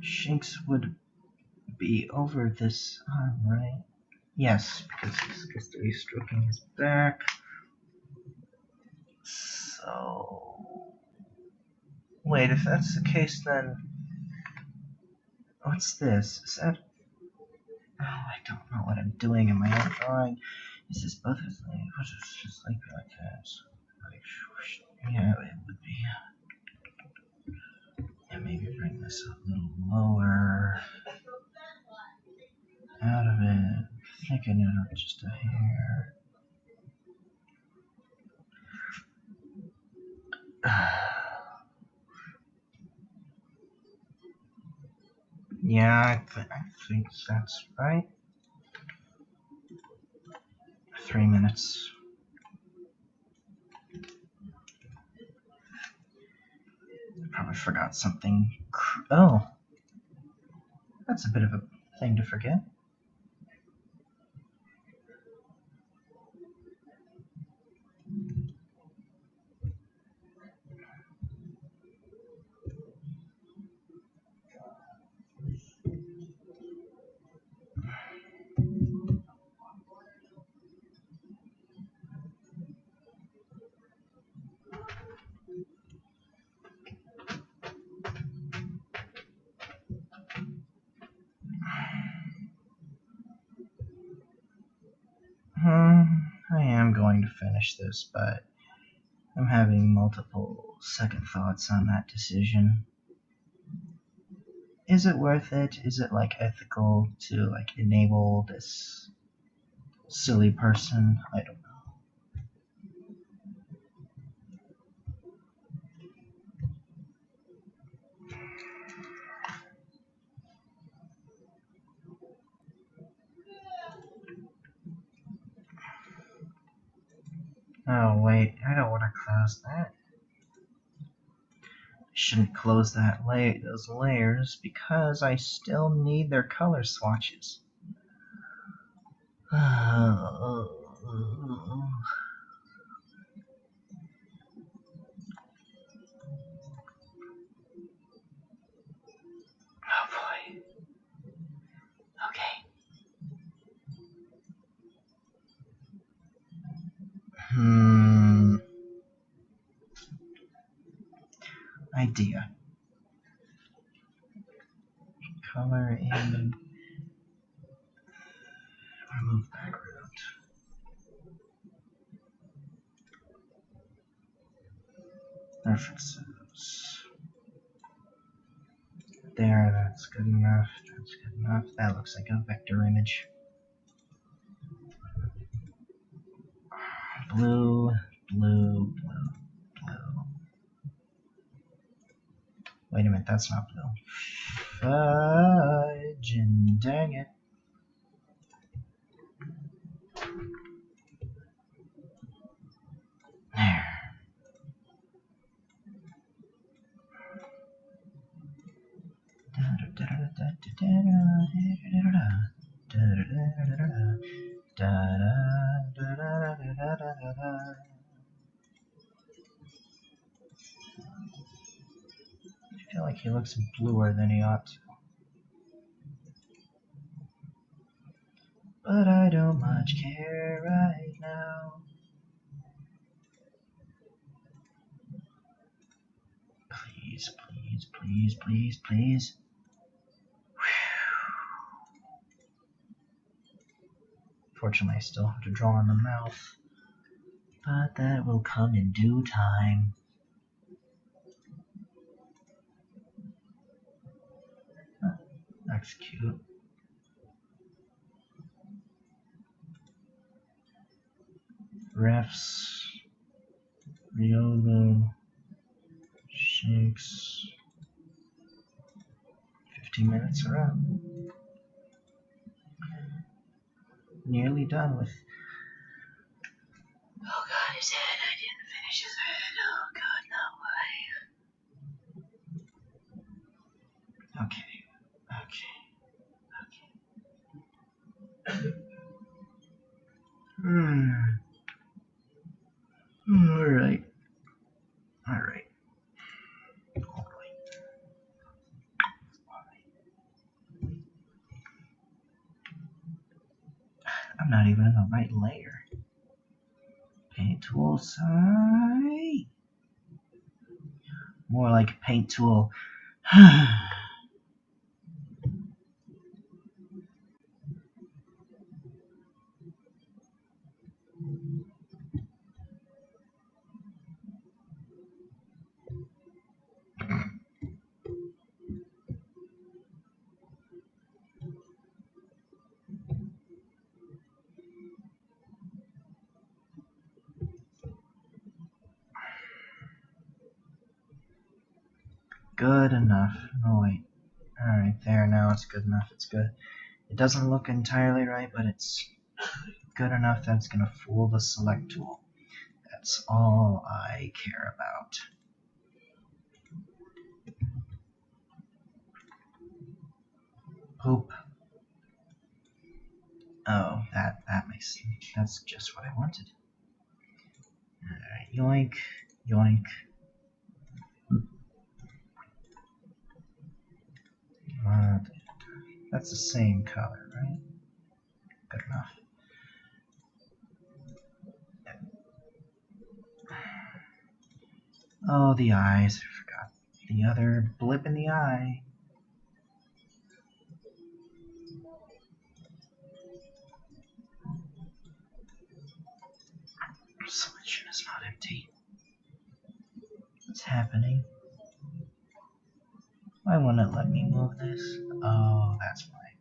Shinx would be over this arm, right? Yes, because he's supposed to be stroking his back. So... Wait, if that's the case, then... What's this? Is that... Oh, I don't know what I'm doing in my own drawing. Is this both his legs? What is just like that? Yeah, it would be. Yeah, maybe bring this a little lower. Out of it. Thicken it up just a hair. Yeah, I think that's right. 3 minutes. Probably forgot something. Oh, that's a bit of a thing to forget. I am going to finish this, but I'm having multiple second thoughts on that decision. Is it worth it? Is it like ethical to like enable this silly person? I don't know. Oh wait, I don't want to close that. I shouldn't close those layers because I still need their color swatches. Oh boy. Okay. Idea. Color in. Remove background. References. There, that's good enough. That's good enough. That looks like a vector image. Blue, blue, blue, blue. Wait a minute, that's not blue. Fudge and dang it. There. I feel like he looks bluer than he ought to. But I don't much care right now. Please, please, please, please, please. Fortunately, I still have to draw on the mouth, but that will come in due time. That's cute. Refs, Riolo, Shakes. 15 minutes are up. Nearly done with. Oh god, his head. I didn't finish his head. Oh god, no way. Okay. Alright. Alright. I'm not even in the right layer. Paint tool side. More like paint tool. Good enough. Oh wait. Alright, there, now it's good enough. It's good. It doesn't look entirely right, but it's good enough that it's gonna fool the select tool. That's all I care about. Poop. Oh, that makes sense. That's just what I wanted. Alright, yoink, yoink. That's the same color, right? Good enough. Oh, the eyes. I forgot the other blip in the eye. Solution is not empty. What's happening? Why won't it let me move this? Oh, that's why.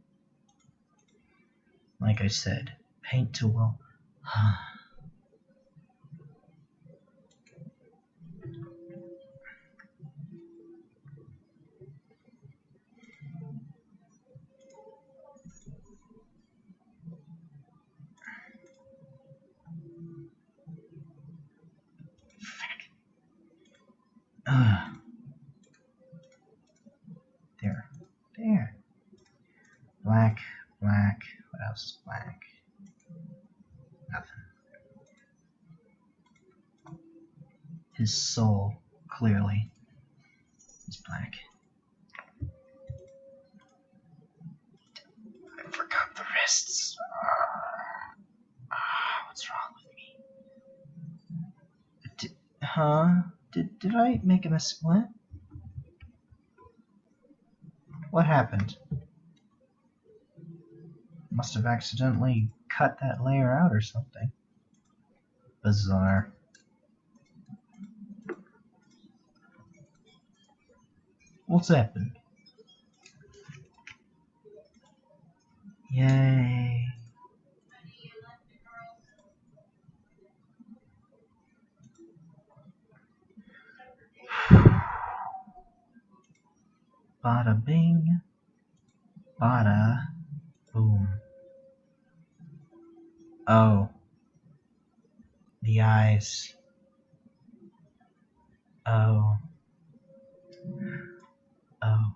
Like I said, paint tool. There. There. Black, black. What else is black? Nothing. His soul, clearly, is black. I forgot the wrists. What's wrong with me? Did I make a mistake? What? What happened? Must have accidentally cut that layer out or something. Bizarre. What's happened? Yay. Bada bing. Bada boom. Oh. The eyes. Oh. Oh.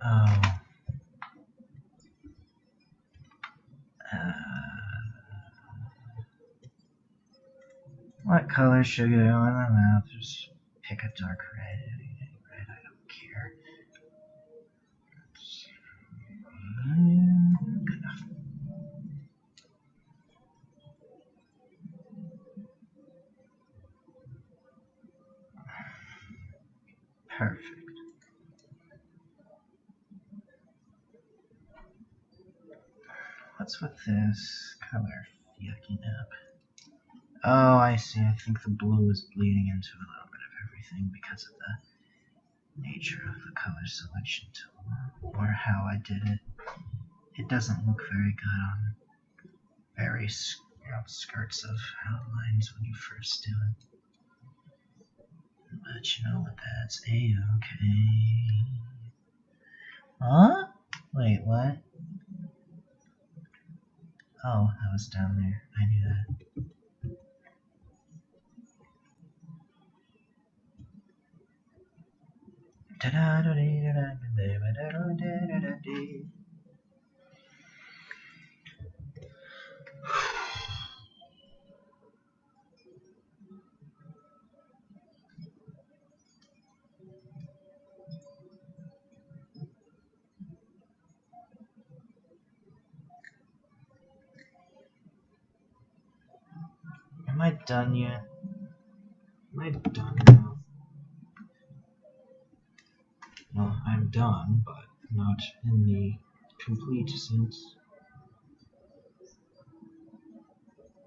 Oh. What color should go in the mouth? Just pick a dark red. Any red, I don't care. What's with this color yucking up? Oh, I see. I think the blue is bleeding into a little bit of everything because of the nature of the color selection tool, or how I did it. It doesn't look very good on very outskirts of outlines when you first do it. But you know what? That's A-okay. Huh? Wait, what? Oh, that was down there. I knew that. Am I done yet? Am I done now? Well, I'm done, but not in the complete sense.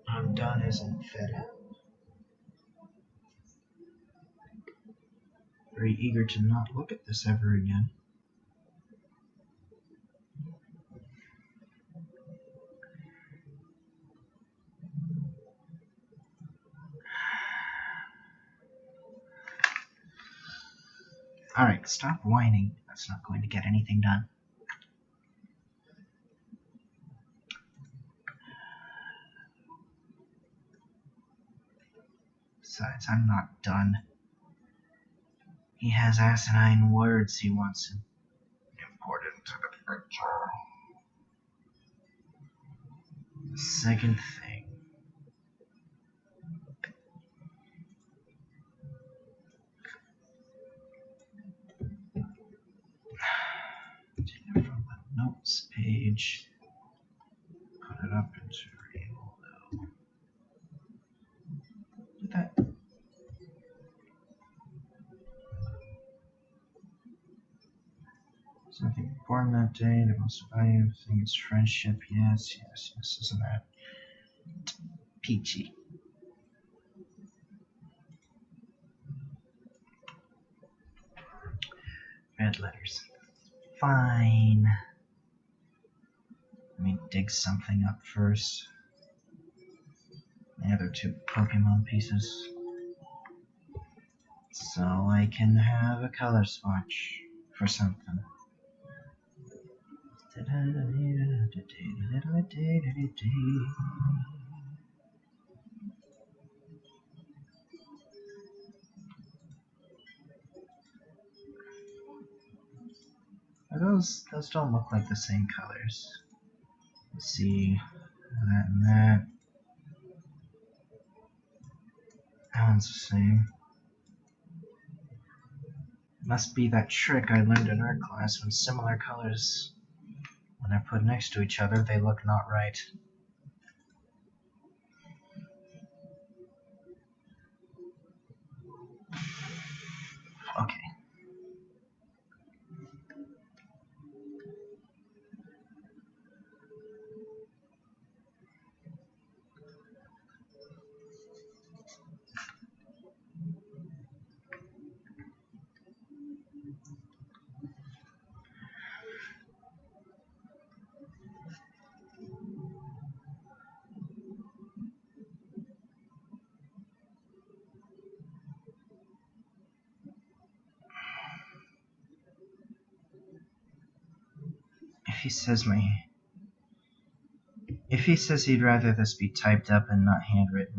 I'm done isn't fed up. Very eager to not look at this ever again. Alright, stop whining. That's not going to get anything done. Besides, I'm not done. He has asinine words he wants imported into the picture. The second thing. Take it from the notes page. Put it up into real. Did that? Something born that day, the most valuable thing is friendship. Yes, yes, yes, isn't that peachy? Red letters. Fine. Let me dig something up first. The other two Pokemon pieces. So I can have a color swatch for something. Those don't look like the same colors. Let's see, that and that. That one's the same. Must be that trick I learned in art class when similar colors, when they're put next to each other, they look not right. Okay. If he says he'd rather this be typed up and not handwritten,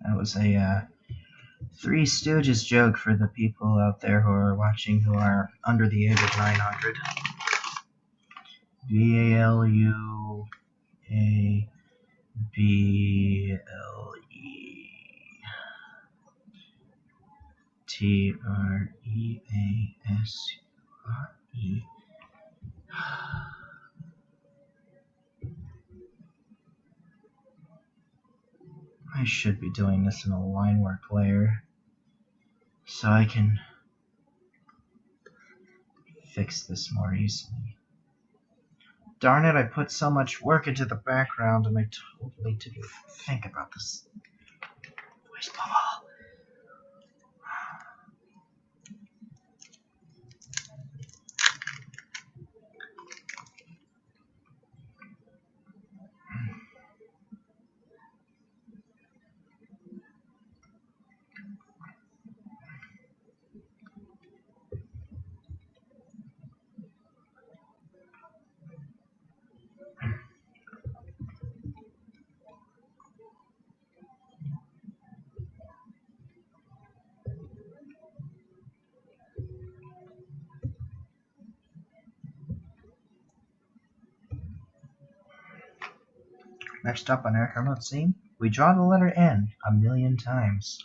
That was a Three Stooges joke for the people out there who are watching who are under the age of 900. VALUABLETREASURE. I should be doing this in a line work layer so I can fix this more easily. Darn it, I put so much work into the background and I totally didn't think about this. Where's Ball? Next up on ericremotesteam, we draw the letter N 1,000,000 times.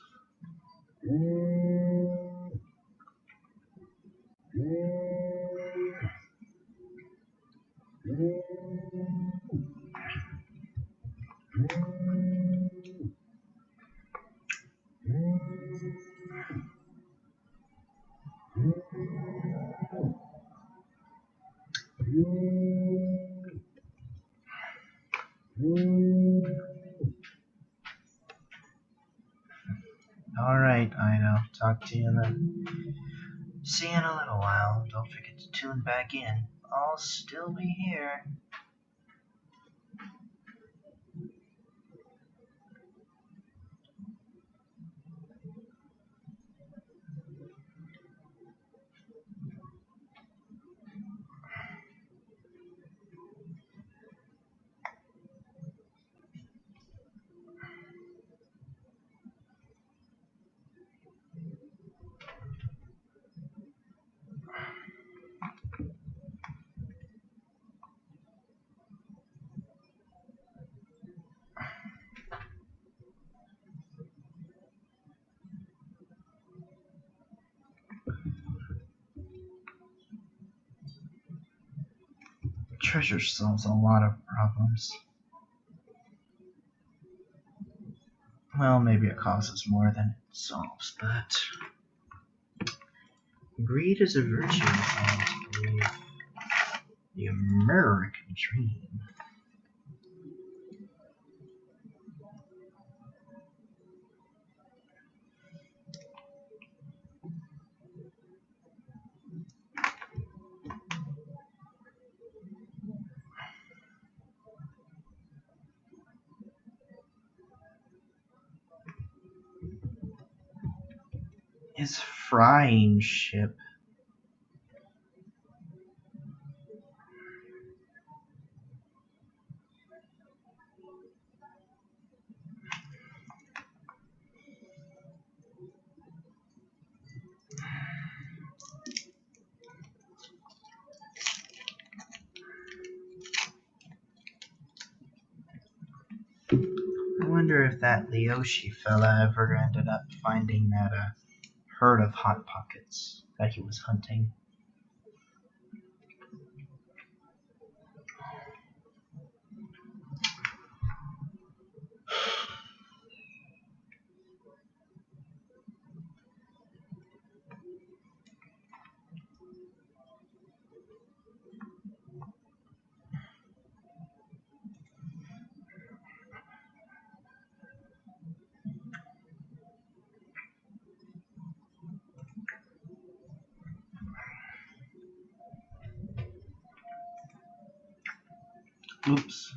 Alright, Ino. Talk to you see you in a little while. Don't forget to tune back in. I'll still be here. Treasure solves a lot of problems. Well, maybe it causes more than it solves, but greed is a virtue, and believe the American dream. His frying ship. I wonder if that Leoshi fella ever ended up finding that herd of Hot Pockets that he was hunting. Oops.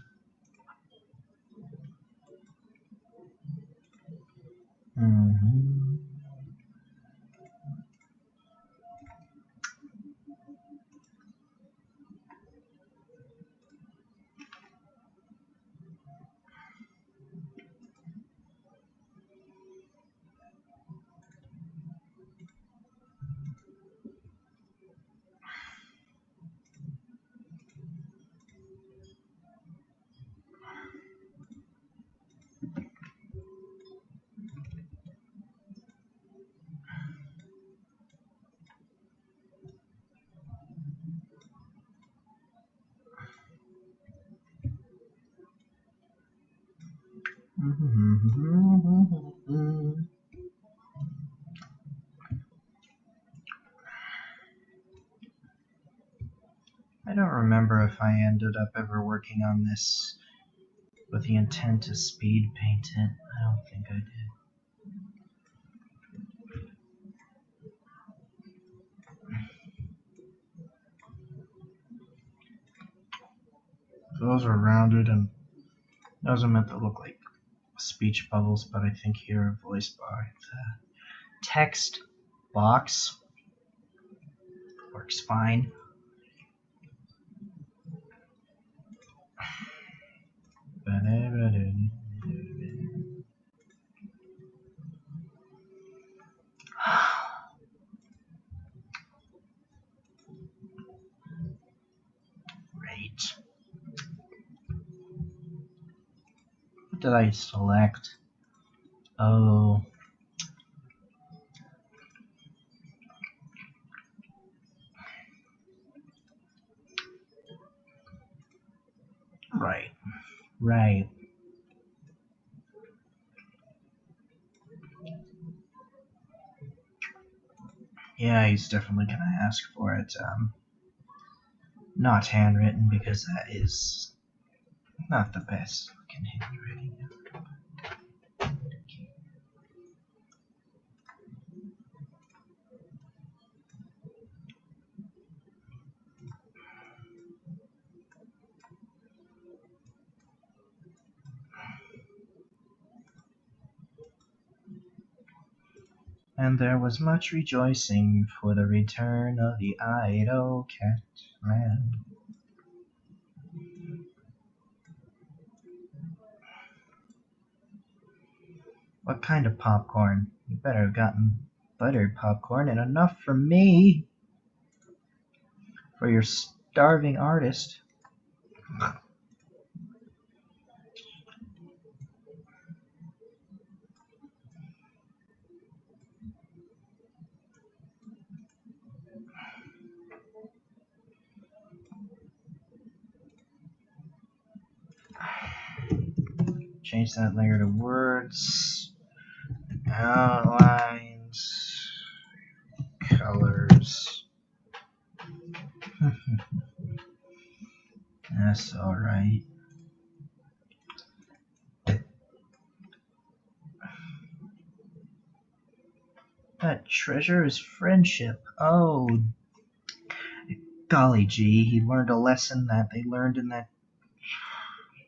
I don't remember if I ended up ever working on this with the intent to speed paint it. I don't think I did. So those are rounded, and those are meant to look like speech bubbles, but I think here are voiced by the text box. Works fine. Great. What did I select? Oh. Right. Right. Yeah, he's definitely gonna ask for it. Not handwritten, because that is not the best looking handwriting. And there was much rejoicing for the return of the idle cat man. What kind of popcorn? You better have gotten buttered popcorn and enough for me. For your starving artist. Change that layer to words, outlines, colors. That's alright. That treasure is friendship. Oh, golly gee, he learned a lesson that they learned in that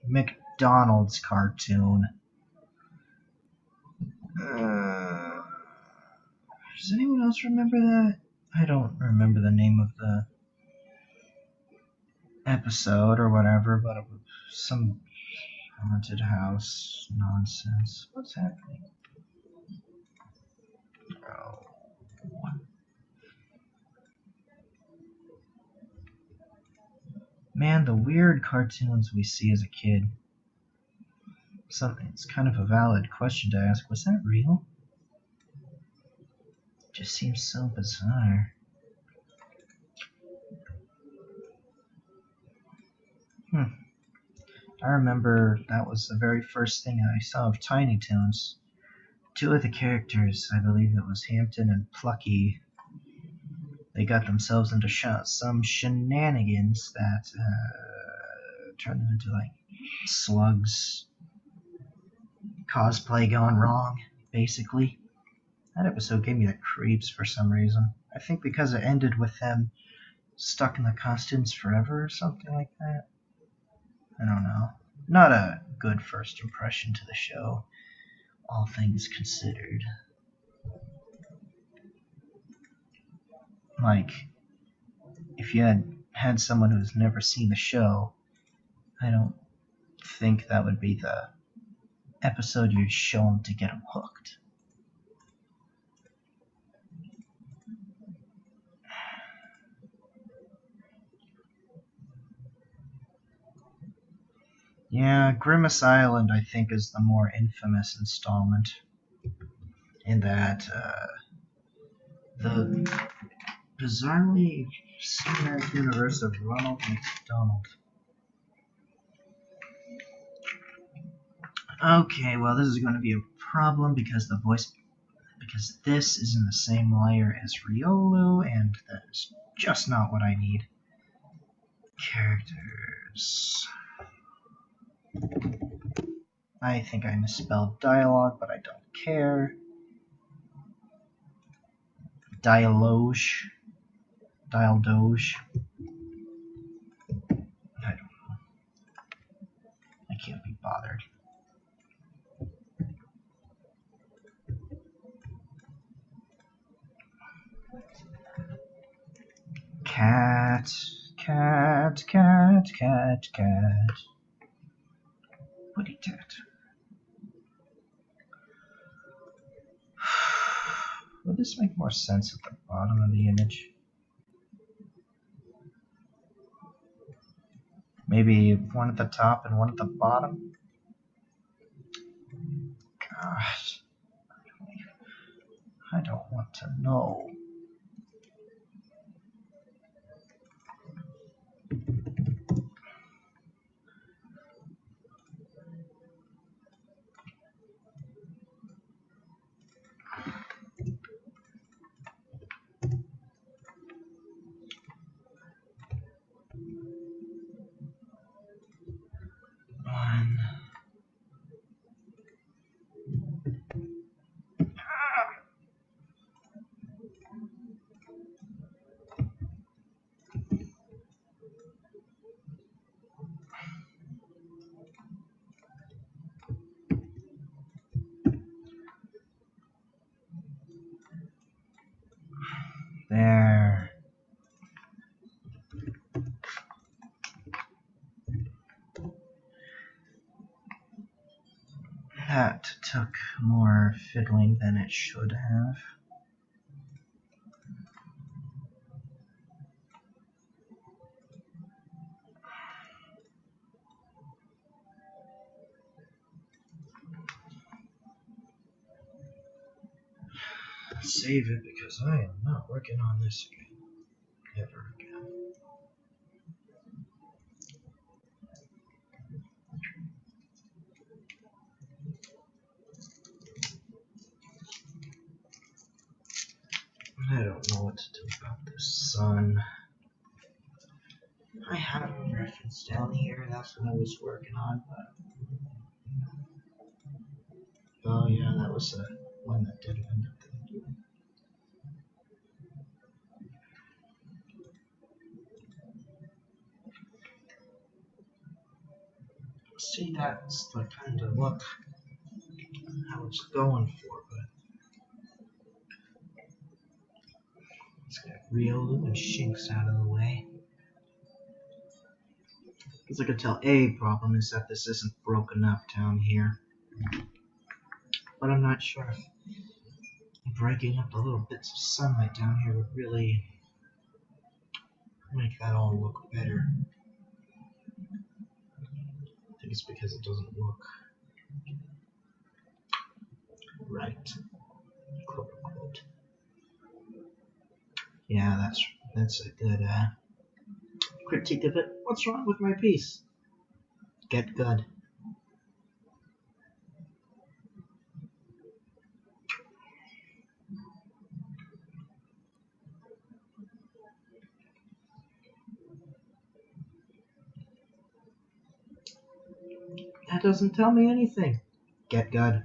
McDonald's cartoon. Does anyone else remember that? I don't remember the name of the episode or whatever, but it was some haunted house nonsense. What's happening? Oh. Man, the weird cartoons we see as a kid. It's kind of a valid question to ask. Was that real? It just seems so bizarre. I remember that was the very first thing I saw of Tiny Toons. Two of the characters, I believe it was Hampton and Plucky, they got themselves into some shenanigans that turned them into like slugs. Cosplay gone wrong, basically. That episode gave me the creeps for some reason. I think because it ended with them stuck in the costumes forever or something like that. I don't know. Not a good first impression to the show, all things considered. Like, if you had someone who's never seen the show, I don't think that would be the episode you'd show them to get them hooked. Yeah, Grimace Island, I think, is the more infamous installment in that the bizarrely cinematic universe of Ronald McDonald. Okay, well this is going to be a problem because this is in the same layer as Riolu, and that is just not what I need. Characters. I think I misspelled dialogue, but I don't care. Dialoge. Dialdoge. I don't know. I can't be bothered. Cat. Cat, cat, cat, cat. Woody cat. Would this make more sense at the bottom of the image? Maybe one at the top and one at the bottom? Gosh. I don't want to know. One. There. That took more fiddling than it should have. Save it because I am not working on this again. Ever again. I don't know what to do about this sun. I have a reference down here, that's what I was working on, but... Oh yeah, that was the one that didn't end up doing. See, that's the kind of look I was going for, but... Let's get Riolu and Shinx out of the way. As I could tell, a problem is that this isn't broken up down here. But I'm not sure if breaking up the little bits of sunlight down here would really make that all look better. I think it's because it doesn't look right, quote unquote. Yeah, that's a good critique of it. What's wrong with my piece? Get good. That doesn't tell me anything. Get good.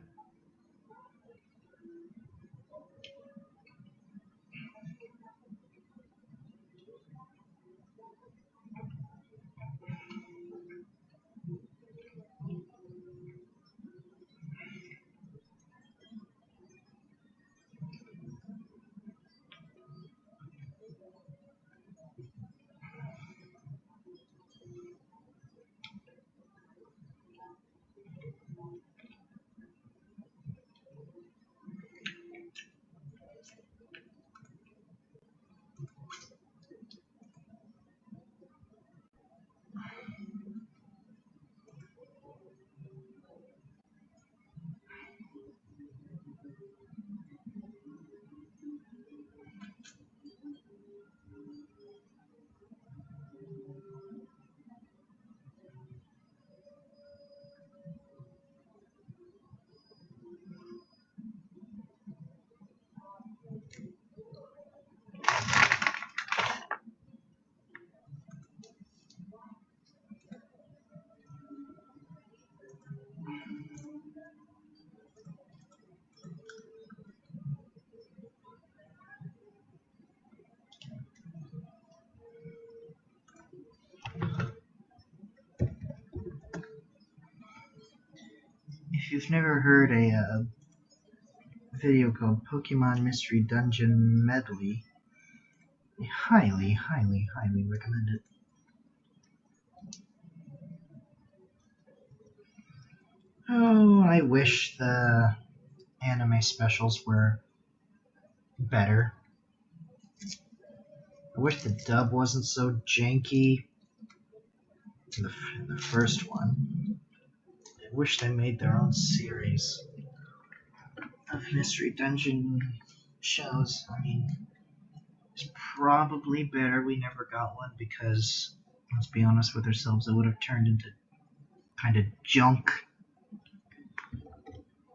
you've never heard a video called Pokemon Mystery Dungeon Medley, I highly, highly, highly recommend it. Oh, I wish the anime specials were better. I wish the dub wasn't so janky. The first one. I wish they made their own series of Mystery Dungeon shows. I mean, it's probably better we never got one because, let's be honest with ourselves, it would have turned into kind of junk.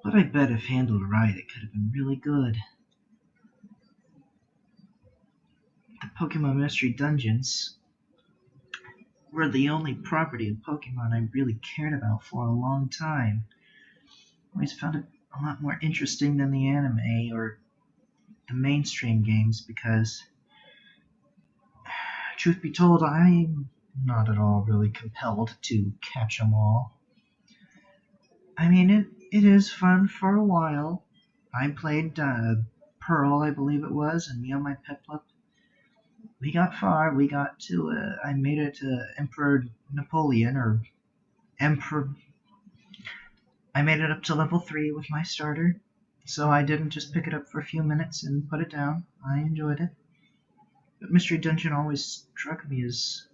But I bet if handled right, it could have been really good. The Pokemon Mystery Dungeons were the only property of Pokemon I really cared about for a long time. I always found it a lot more interesting than the anime or the mainstream games because, truth be told, I'm not at all really compelled to catch them all. I mean, it is fun for a while. I played Pearl, I believe it was, and me on my Piplup. We got far. We got to, I made it to Emperor Napoleon, or Emperor. I made it up to level 3 with my starter, so I didn't just pick it up for a few minutes and put it down. I enjoyed it. But Mystery Dungeon always struck me as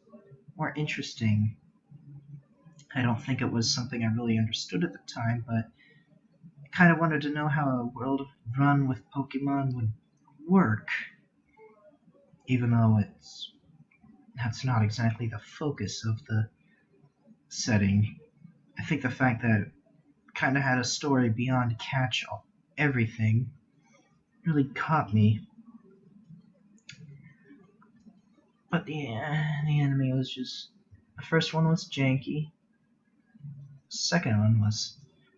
more interesting. I don't think it was something I really understood at the time, but I kind of wanted to know how a world run with Pokemon would work. Even though that's not exactly the focus of the setting. I think the fact that it kind of had a story beyond catch everything really caught me. But the anime was just... The first one was janky. The second one was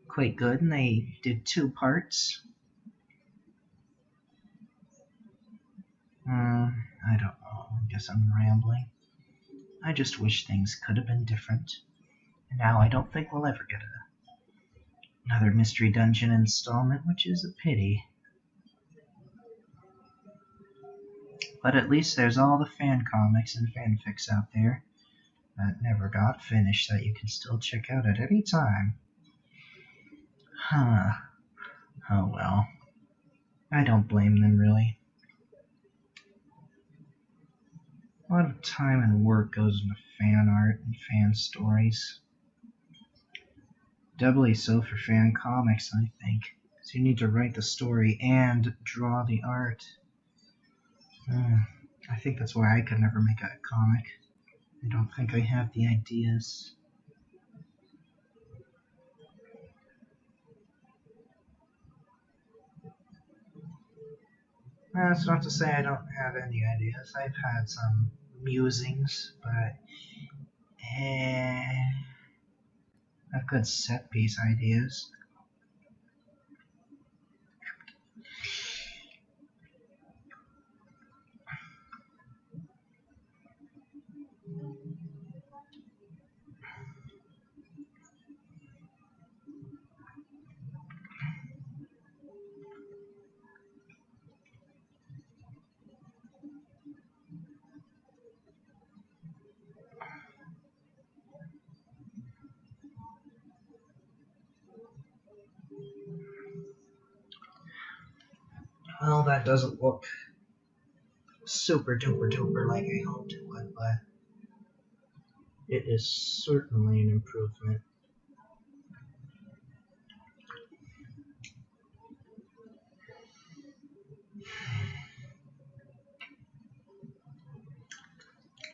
quite good, and they did 2 parts. I don't know. I guess I'm rambling. I just wish things could have been different. And now I don't think we'll ever get another Mystery Dungeon installment, which is a pity. But at least there's all the fan comics and fanfics out there that never got finished that you can still check out at any time. Huh. Oh well. I don't blame them, really. A lot of time and work goes into fan art and fan stories. Doubly so for fan comics, I think. So you need to write the story and draw the art. I think that's why I could never make a comic. I don't think I have the ideas. That's not to say I don't have any ideas. I've had some musings, but I've good set piece ideas. Well, that doesn't look super duper duper like I hoped it would, but it is certainly an improvement.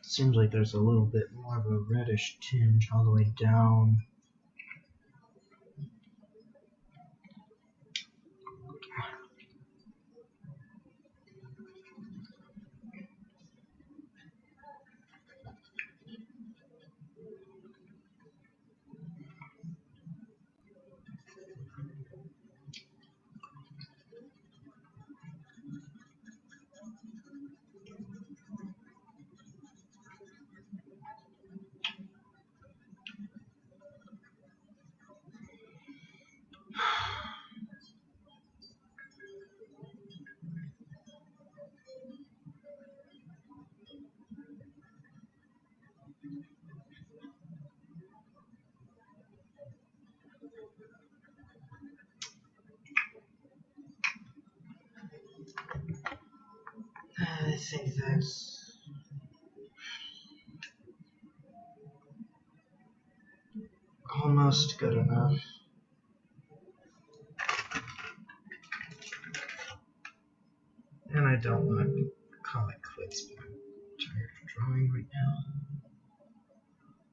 Seems like there's a little bit more of a reddish tinge all the way down. think that's almost good enough. And I don't want to call it quits, but I'm tired of drawing right now.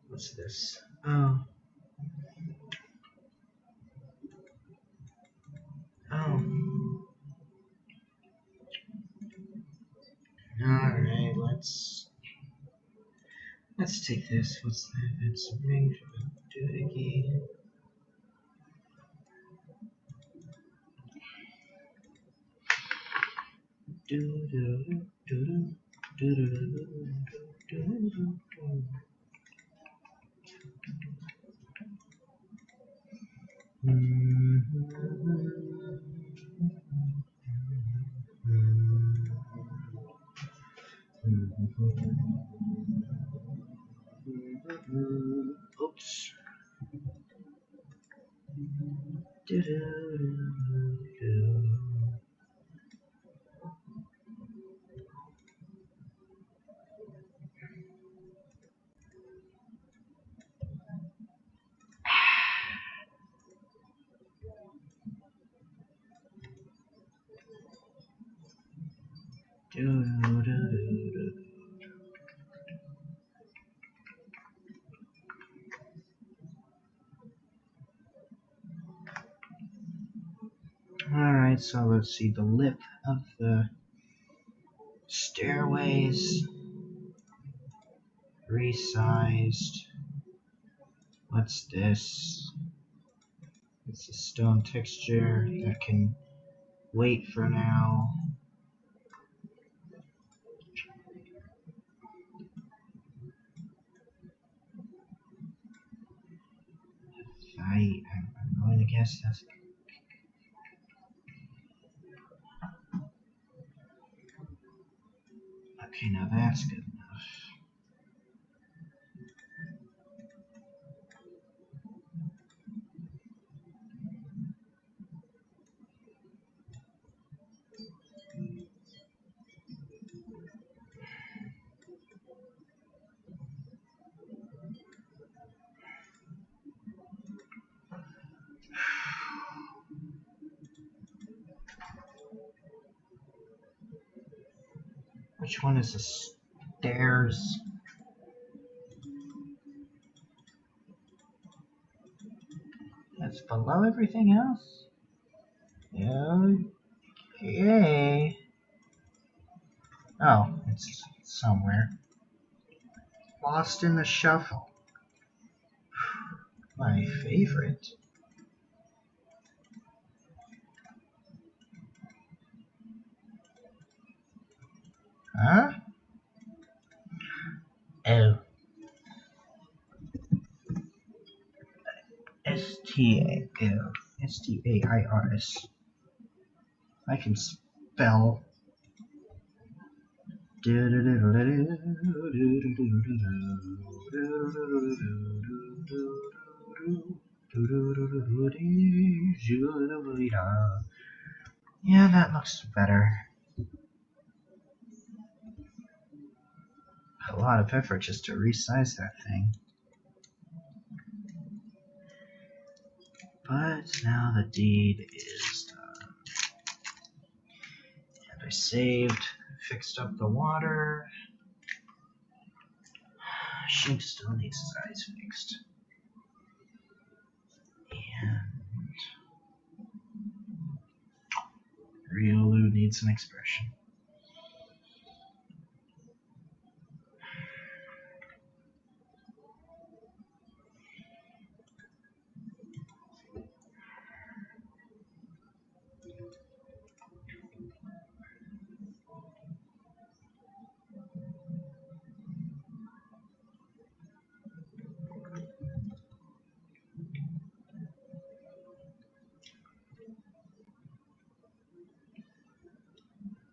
What's this? Oh. Oh. Alright, let's take this. What's that? It's a ring. Do it again. Oops. Alright, so let's see the lip of the stairways resized. What's this? It's a stone texture that can wait for now. I'm going to guess that's. Okay, now that's good enough. Which one is the stairs? That's below everything else? Okay. Oh, it's somewhere. Lost in the Shuffle. My favorite. Huh? Oh. S-T-A-I-R-S. I can spell. Yeah, that looks better. A lot of effort just to resize that thing. But now the deed is done. And I saved, fixed up the water. Shink still needs his eyes fixed. And Riolu needs an expression.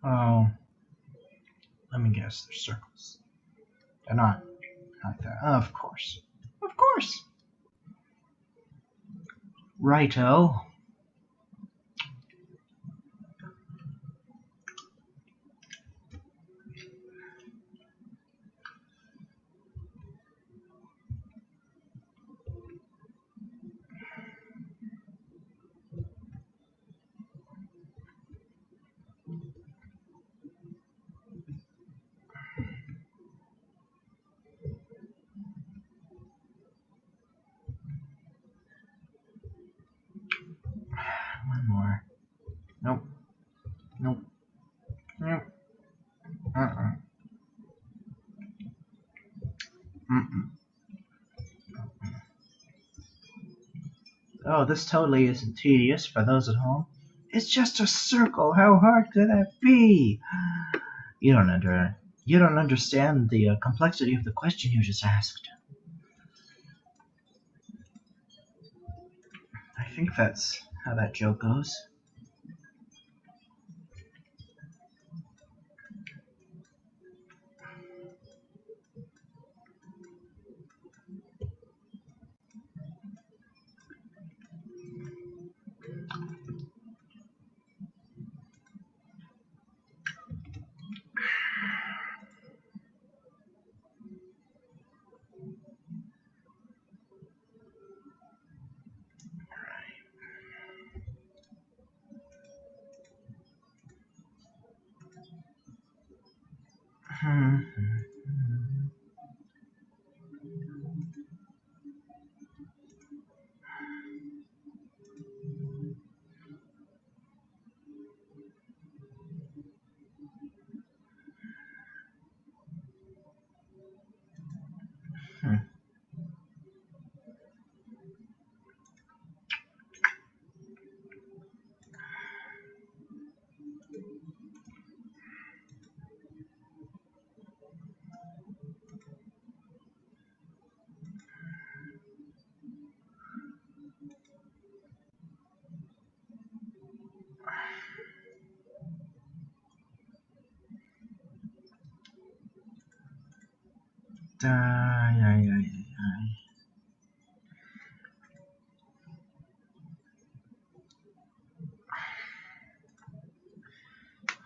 Oh, let me guess, they're circles. They're not like that. Oh, of course. Of course. Righto. Oh, this totally isn't tedious for those at home. It's just a circle. How hard could that be? You don't understand the complexity of the question you just asked. I think that's how that joke goes.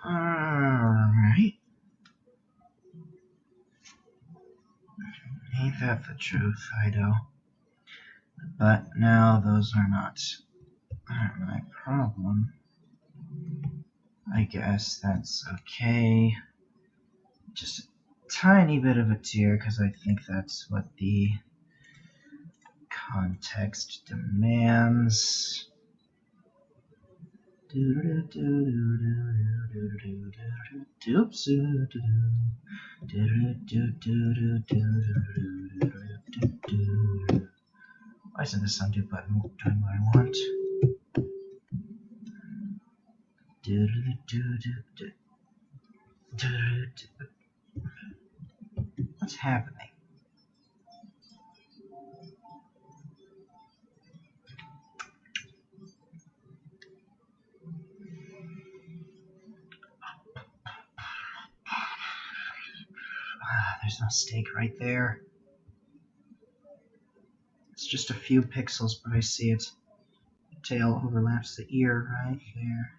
Alright. Ain't that the truth, I know. But now those are not my problem. I guess that's okay. Just a tiny bit of a tear, because I think that's what the context demands. Oops. Why isn't this undo button doing what I want? What's happening? There's no stake right there. It's just a few pixels, but I see it. Tail overlaps the ear right here.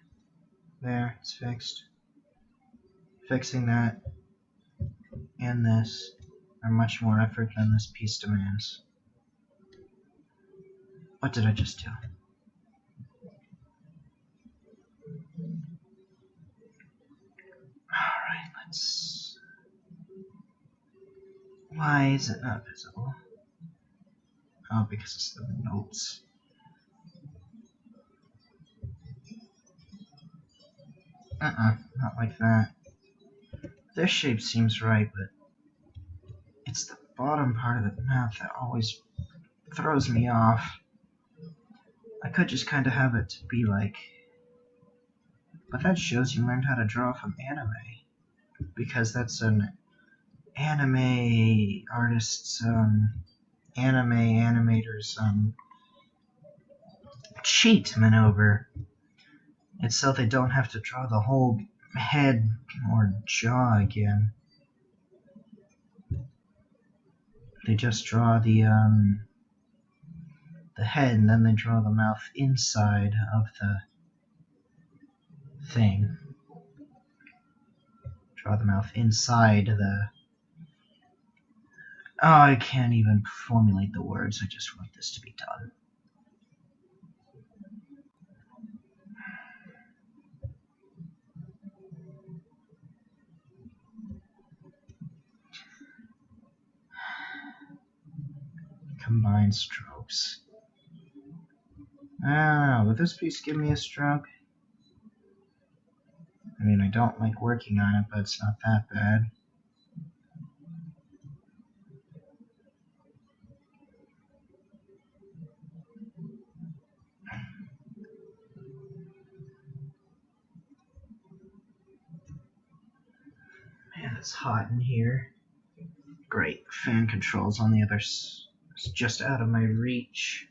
There, it's fixed. Fixing that and this are much more effort than this piece demands. What did I just do? Alright, let's... Why is it not visible? Oh, because it's the notes. Not like that. This shape seems right, but it's the bottom part of the mouth that always throws me off. I could just kind of have it to be like... But that shows you learned how to draw from anime. Because that's an anime artist's, animator's, cheat maneuver. It's so they don't have to draw the whole head or jaw again. They just draw the head, and then they draw the mouth inside of the thing. Draw the mouth inside the... Oh, I can't even formulate the words. I just want this to be done. Combine strokes. Ah, would this piece give me a stroke? I mean, I don't like working on it, but it's not that bad. it's hot in here. Great. Fan controls on the other it's just out of my reach.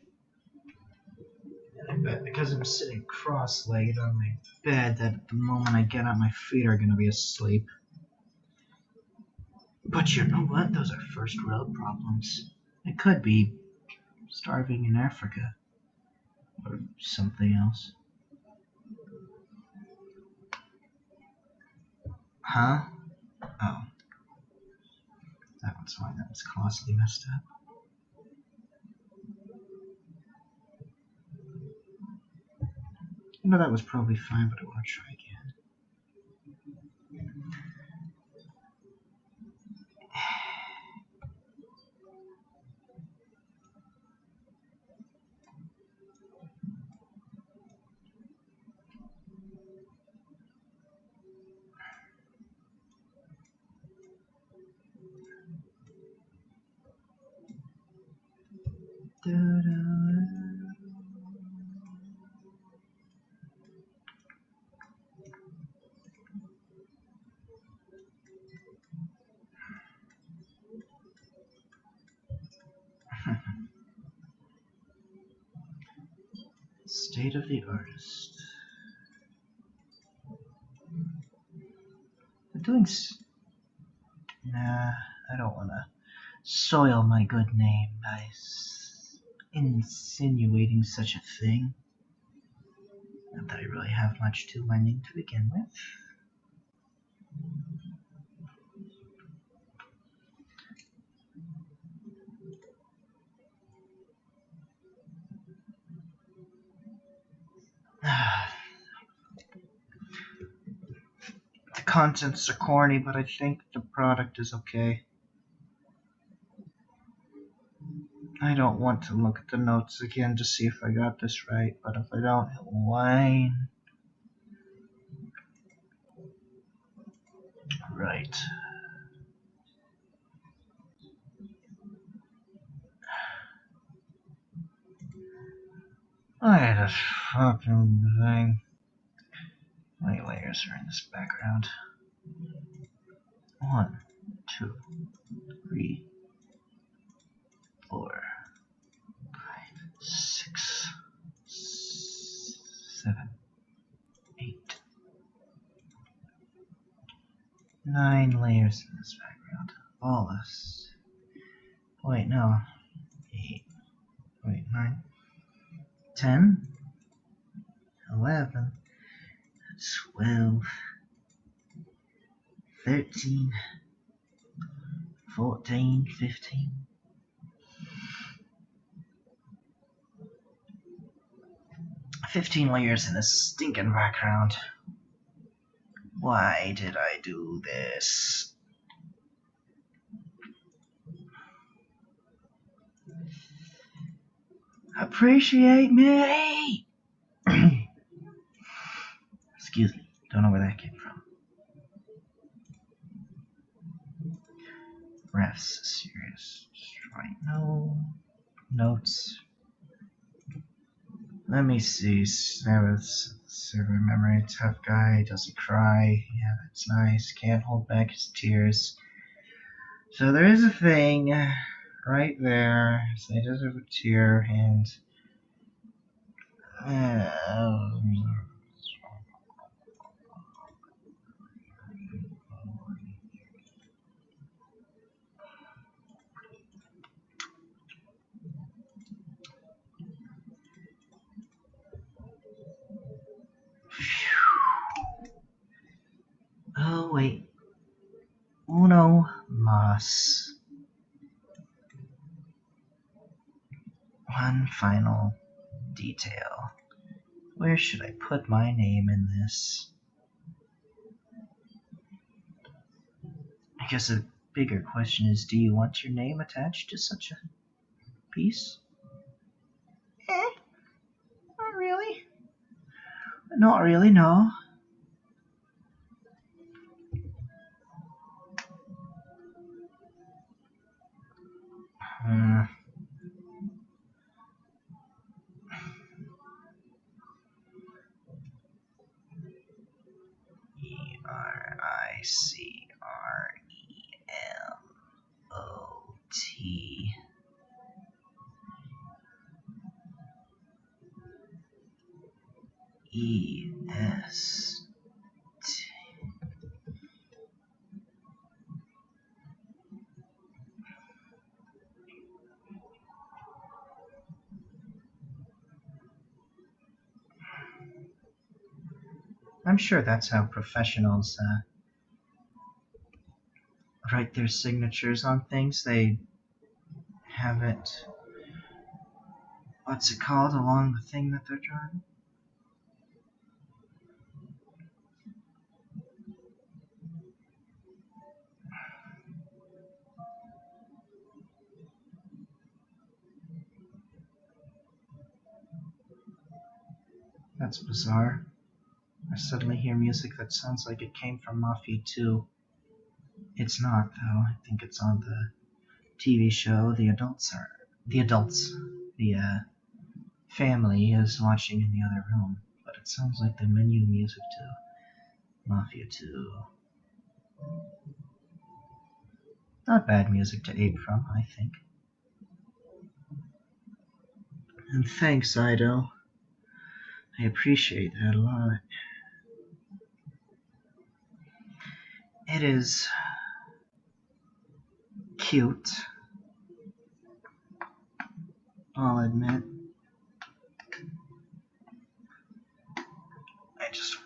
And I bet because I'm sitting cross-legged on my bed that at the moment I get up, my feet are going to be asleep. But you know what? Those are first world problems. It could be starving in Africa. Or something else. Huh? Oh. That one's fine. That was costly messed up. You know, that was probably fine, but I want to try again. State of the artist. I'm doing. Nah, I don't want to soil my good name by insinuating such a thing. Not that I really have much to my name to begin with. The contents are corny, but I think the product is okay. I don't want to look at the notes again to see if I got this right, but if I don't, it'll whine. Right. I had a fucking thing. How many layers are in this background? 1, 2, 3, 4, 5, 6, 7, 8, 9 layers in this background. All this. Wait, no. 8. Wait, 9. 10. 11. 12. 13. 14. 15. 15 layers in this stinking background. Why did I do this? Appreciate me! Excuse me, don't know where that came from. Refs, serious. Right, no. Notes. Let me see. Server memory, tough guy, doesn't cry. Yeah, that's nice. Can't hold back his tears. So there is a thing right there. So he does have a tear, and oh wait. Uno mas. One final detail. Where should I put my name in this? I guess a bigger question is, do you want your name attached to such a piece? Not really. Not really, no. ERICREMOTESTEAM. ERS. I'm sure that's how professionals write their signatures on things. They have it, what's it called, along the thing that they're drawing? That's bizarre. I suddenly hear music that sounds like it came from Mafia 2. It's not, though. I think it's on the TV show. The family is watching in the other room. But it sounds like the menu music to Mafia 2. Not bad music to ape from, I think. And thanks, Ido. I appreciate that a lot. It is cute, I'll admit. I just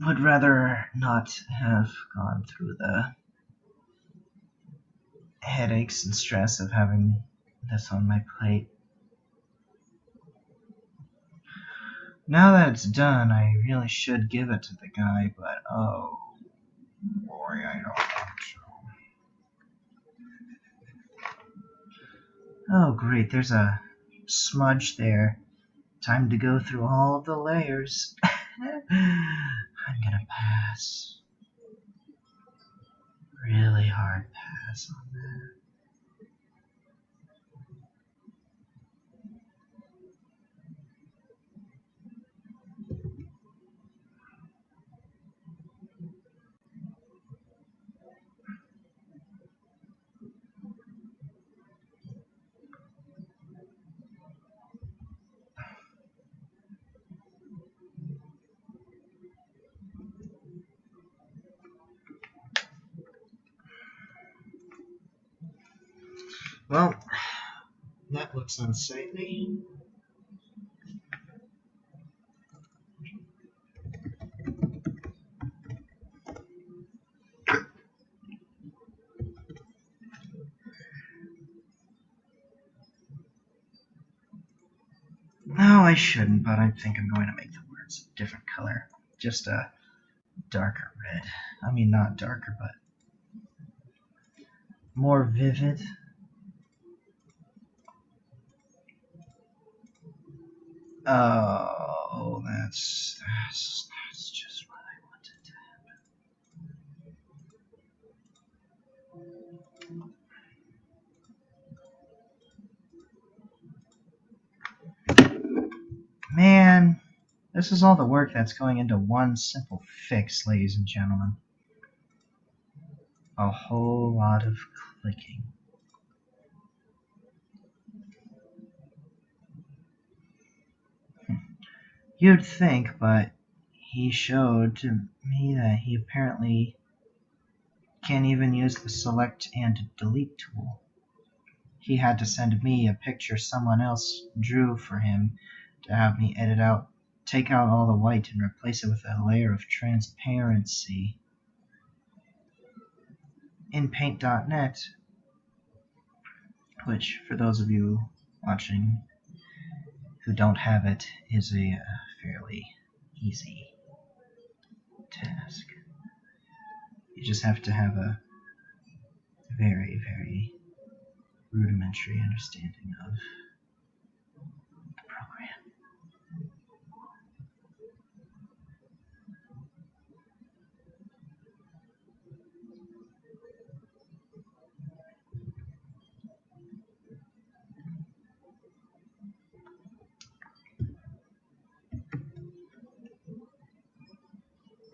would rather not have gone through the headaches and stress of having this on my plate. Now that it's done, I really should give it to the guy, but oh boy, I don't want to. Oh great, there's a smudge there. Time to go through all of the layers. I'm gonna pass. Really hard pass on that. Well, that looks unsightly. No, I shouldn't, but I think I'm going to make the words a different color. Just a darker red. I mean, not darker, but more vivid. Oh, that's just what I wanted to happen. Man, this is all the work that's going into one simple fix, ladies and gentlemen. A whole lot of clicking. You'd think, but he showed to me that he apparently can't even use the select and delete tool. He had to send me a picture someone else drew for him to have me take out all the white and replace it with a layer of transparency. In Paint.net, which, for those of you watching who don't have it, is a fairly easy task. You just have to have a very, very rudimentary understanding of the program.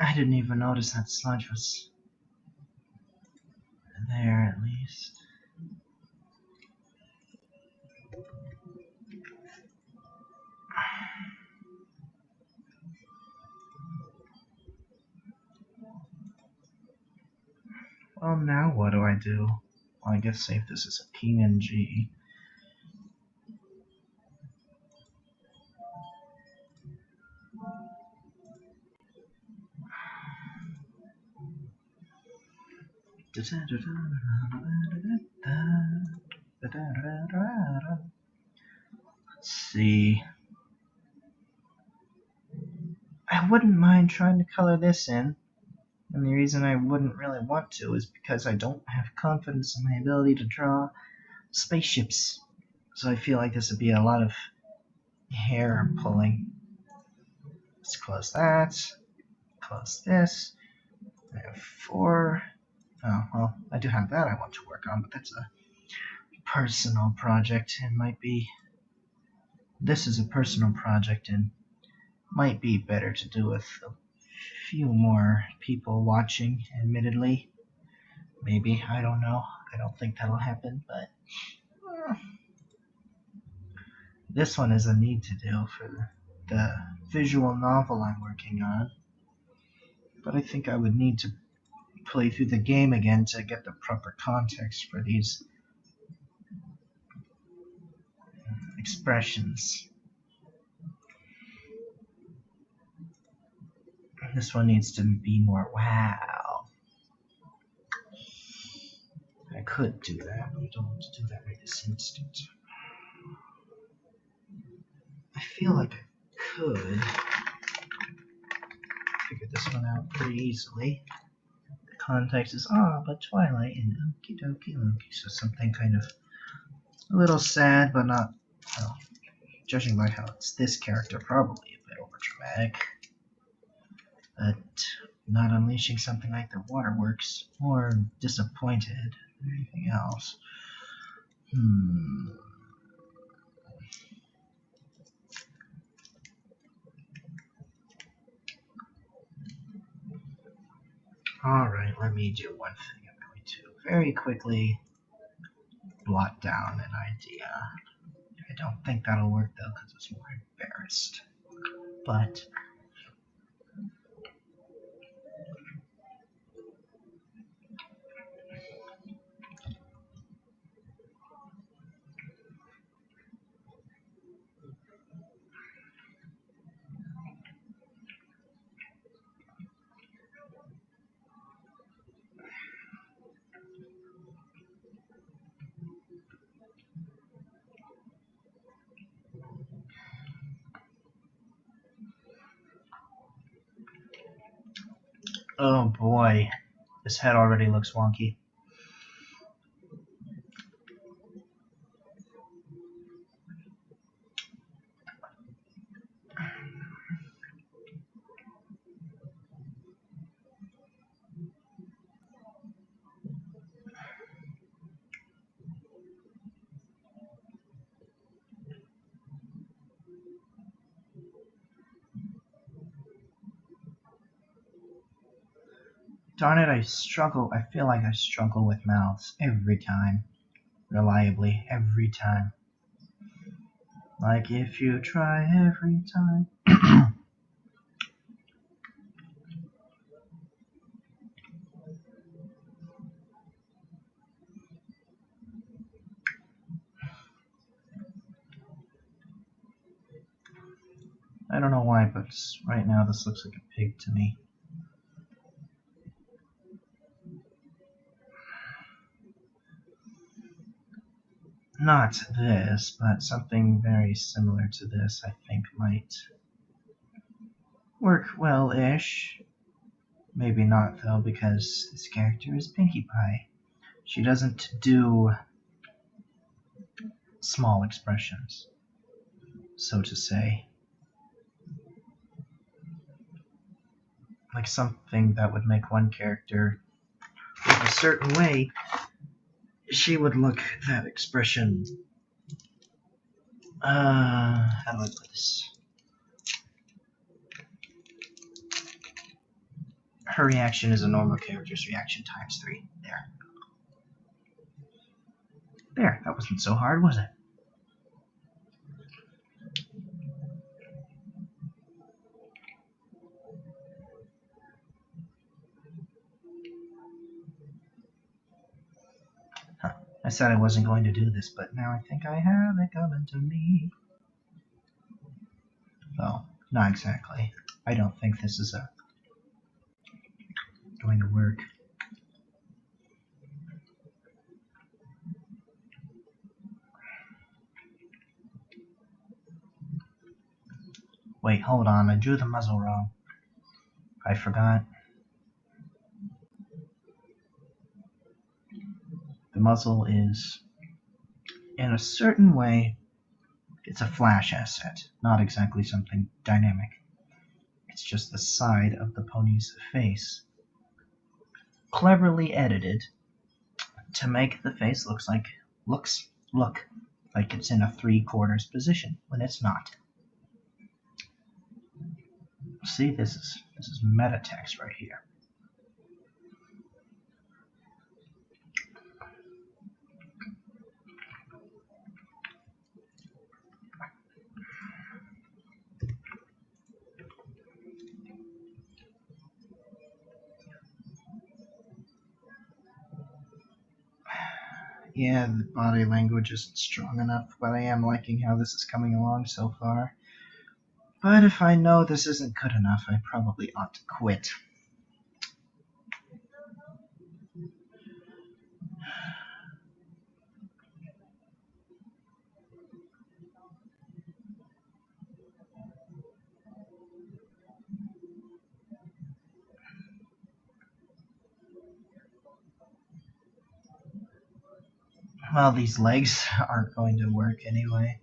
I didn't even notice that smudge was there, at least. Well, now what do I do? Well, I guess save this as a PNG. Let's see. I wouldn't mind trying to color this in. And the reason I wouldn't really want to is because I don't have confidence in my ability to draw spaceships. So I feel like this would be a lot of hair pulling. Let's close that. Close this. I have 4. Oh, well, I do have that I want to work on, but that's a personal project. It might be... This is a personal project and might be better to do with a few more people watching, admittedly. Maybe, I don't know. I don't think that'll happen, but... This one is a need to do for the visual novel I'm working on. But I think I would need to play through the game again to get the proper context for these expressions. This one needs to be more wow. I could do that, but I don't want to do that right this instant. I feel like I could figure this one out pretty easily. The context is, but Twilight and okie dokie dokie. So something kind of a little sad, but not, well, judging by how it's this character, probably a bit overdramatic. But not unleashing something like the waterworks, or disappointed, or anything else. Alright, let me do one thing. I'm going to very quickly blot down an idea. I don't think that'll work though, because it's more embarrassed. But oh boy, this head already looks wonky. Darn it, I feel like I struggle with mouths every time. Reliably, every time. Like if you try every time. I don't know why, but right now this looks like a pig to me. Not this, but something very similar to this I think might work well-ish. Maybe not though, because this character is Pinkie Pie. She doesn't do small expressions, so to say. Like something that would make one character a certain way, she would look that expression. How do I put this? Her reaction is a normal character's reaction times 3. There. There, that wasn't so hard, was it? I said I wasn't going to do this, but now I think I have it coming to me. Well, not exactly. I don't think this is going to work. Wait, hold on. I drew the muzzle wrong. I forgot. The muzzle is, in a certain way, it's a flash asset, not exactly something dynamic. It's just the side of the pony's face, cleverly edited to make the face look like it's in a 3/4 position when it's not. See, this is meta text right here. Yeah, the body language isn't strong enough, but I am liking how this is coming along so far. But if I know this isn't good enough, I probably ought to quit. Well, these legs aren't going to work anyway.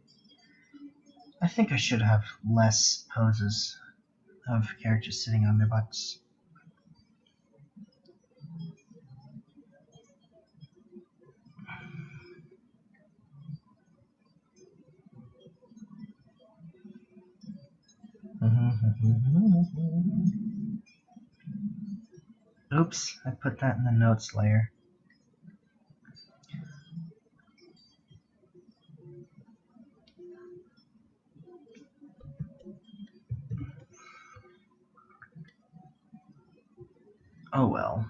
I think I should have less poses of characters sitting on their butts. Oops, I put that in the notes layer. Oh well.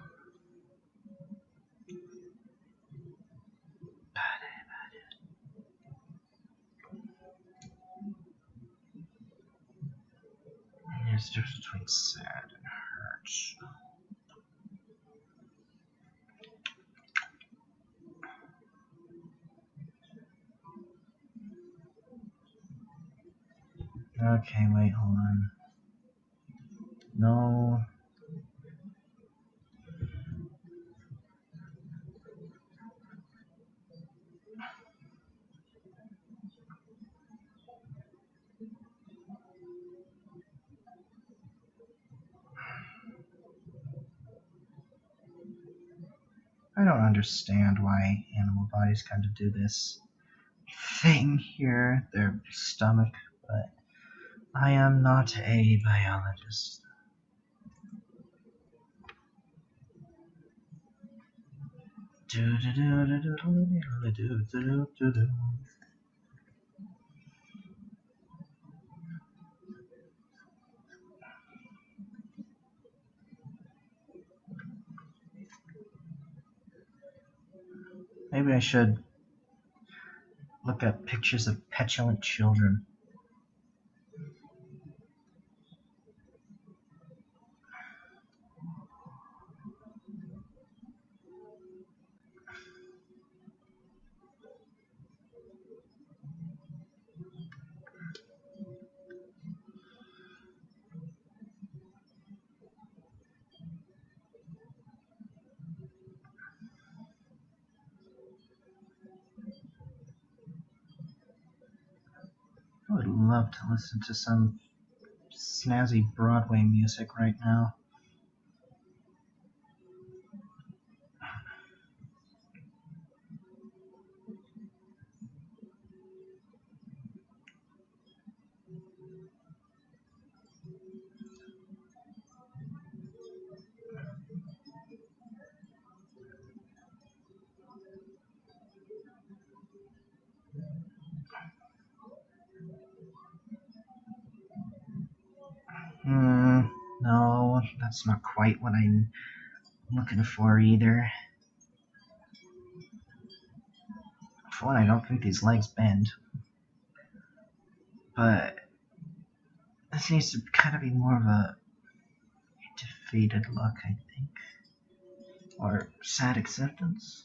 There's a difference between sad and hurt. Okay, wait, hold on. No. I don't understand why animal bodies kind of do this thing here, their stomach, but I am not a biologist. Maybe I should look at pictures of petulant children. I would love to listen to some snazzy Broadway music right now. No, that's not quite what I'm looking for either. For one, I don't think these legs bend. But this needs to kind of be more of a defeated look, I think. Or sad acceptance.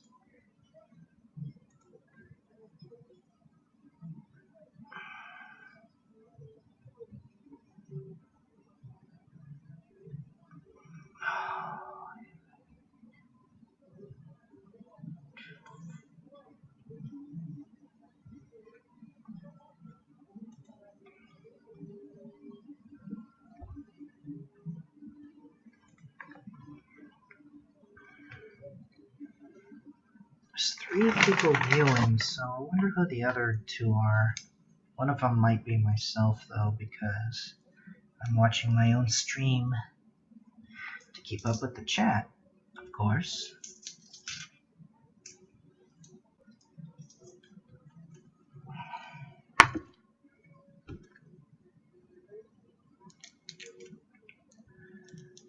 There's 3 people viewing, so I wonder who the other 2 are. One of them might be myself, though, because I'm watching my own stream to keep up with the chat, of course.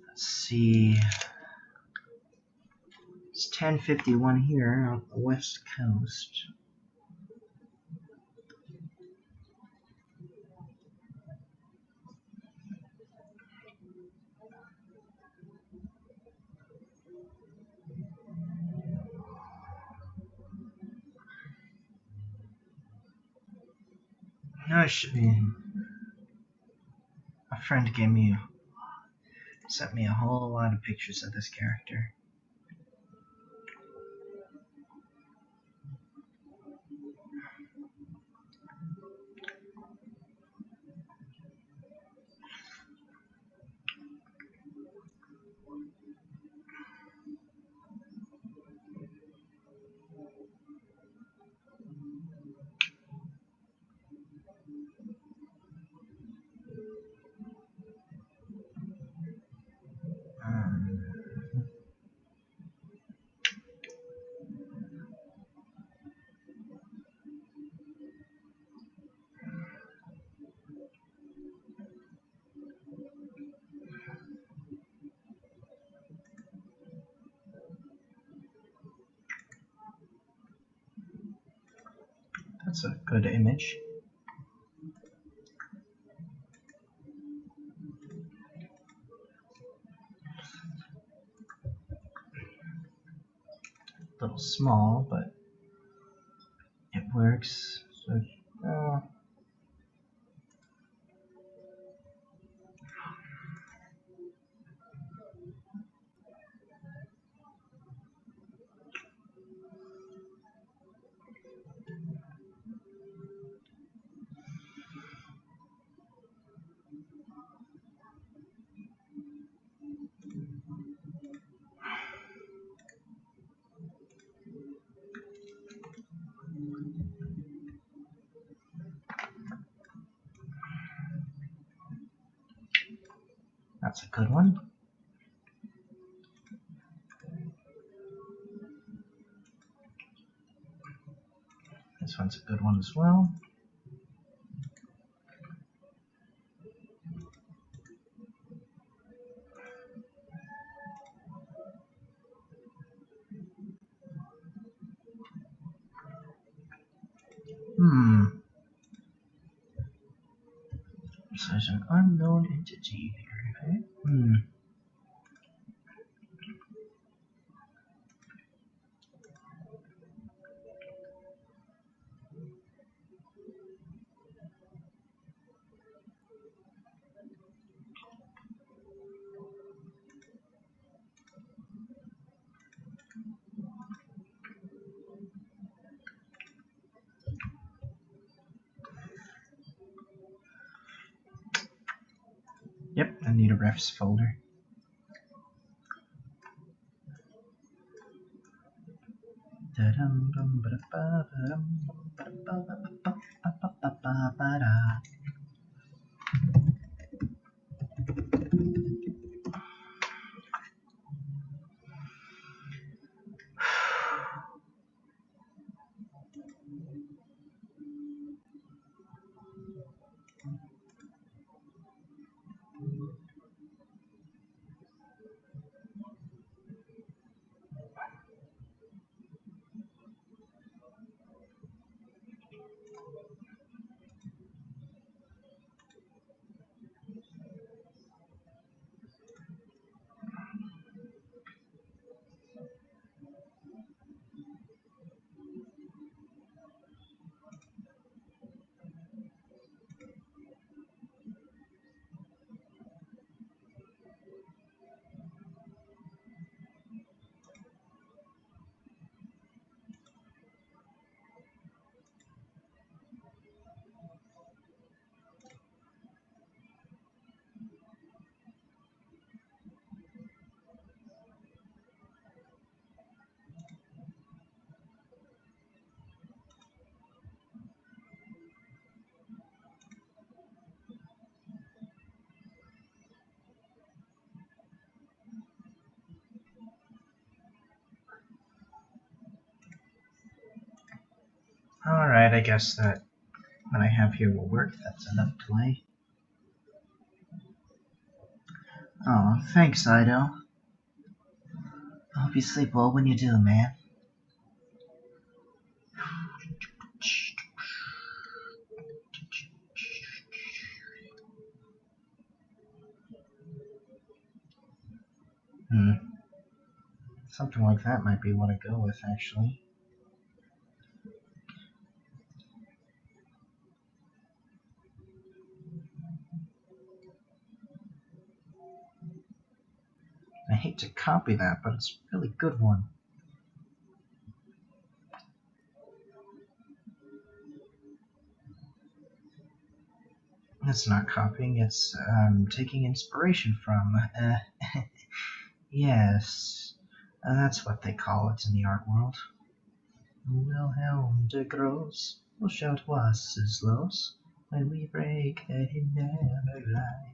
Let's see. It's 10:51 here on the West Coast. No, it should be. A friend sent me a whole lot of pictures of this character. That's a good image. A little small, but it works. So, that's a good one. This one's a good one as well. So there's an unknown entity here, okay? Yep, I need a refs folder. Alright, I guess that what I have here will work. That's enough delay. Oh, thanks, Ido. I hope you sleep well when you do, man. Something like that might be what I go with, actually. I hate to copy that, but it's a really good one. It's not copying, it's taking inspiration from. Yes, that's what they call it in the art world. Wilhelm de Gross will show to us his lows when we break that he never lied.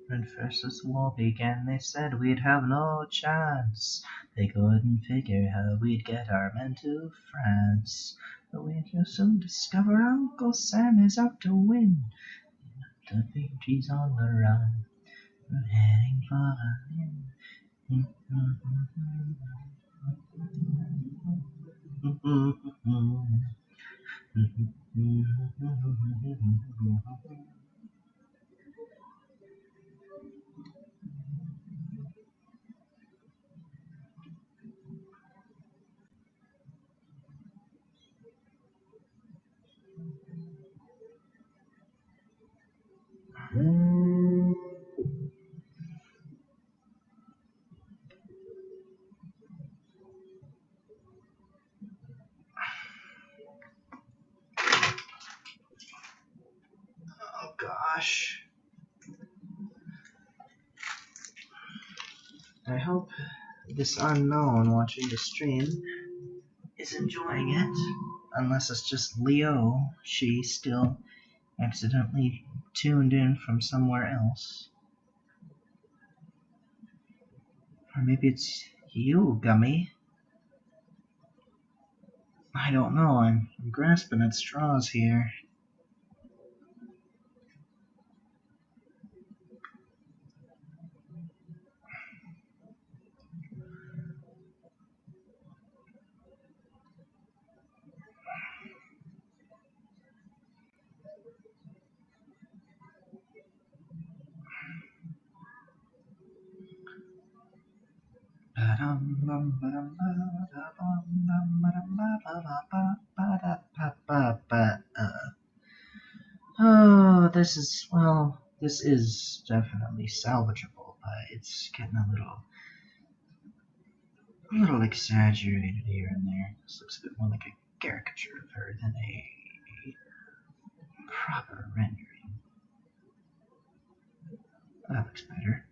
When first this war began, they said we'd have no chance. They couldn't figure how we'd get our men to France. But we'd soon discover Uncle Sam is out to win. The victory's on the run. We're heading for the win. Oh gosh. I hope this unknown watching the stream is enjoying it. Unless it's just Leo. She still accidentally tuned in from somewhere else. Or maybe it's you, Gummy. I don't know. I'm grasping at straws here. Oh, this is definitely salvageable, but it's getting a little exaggerated here and there. This looks a bit more like a caricature of her than a proper rendering. That looks better.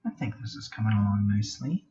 I think this is coming along nicely.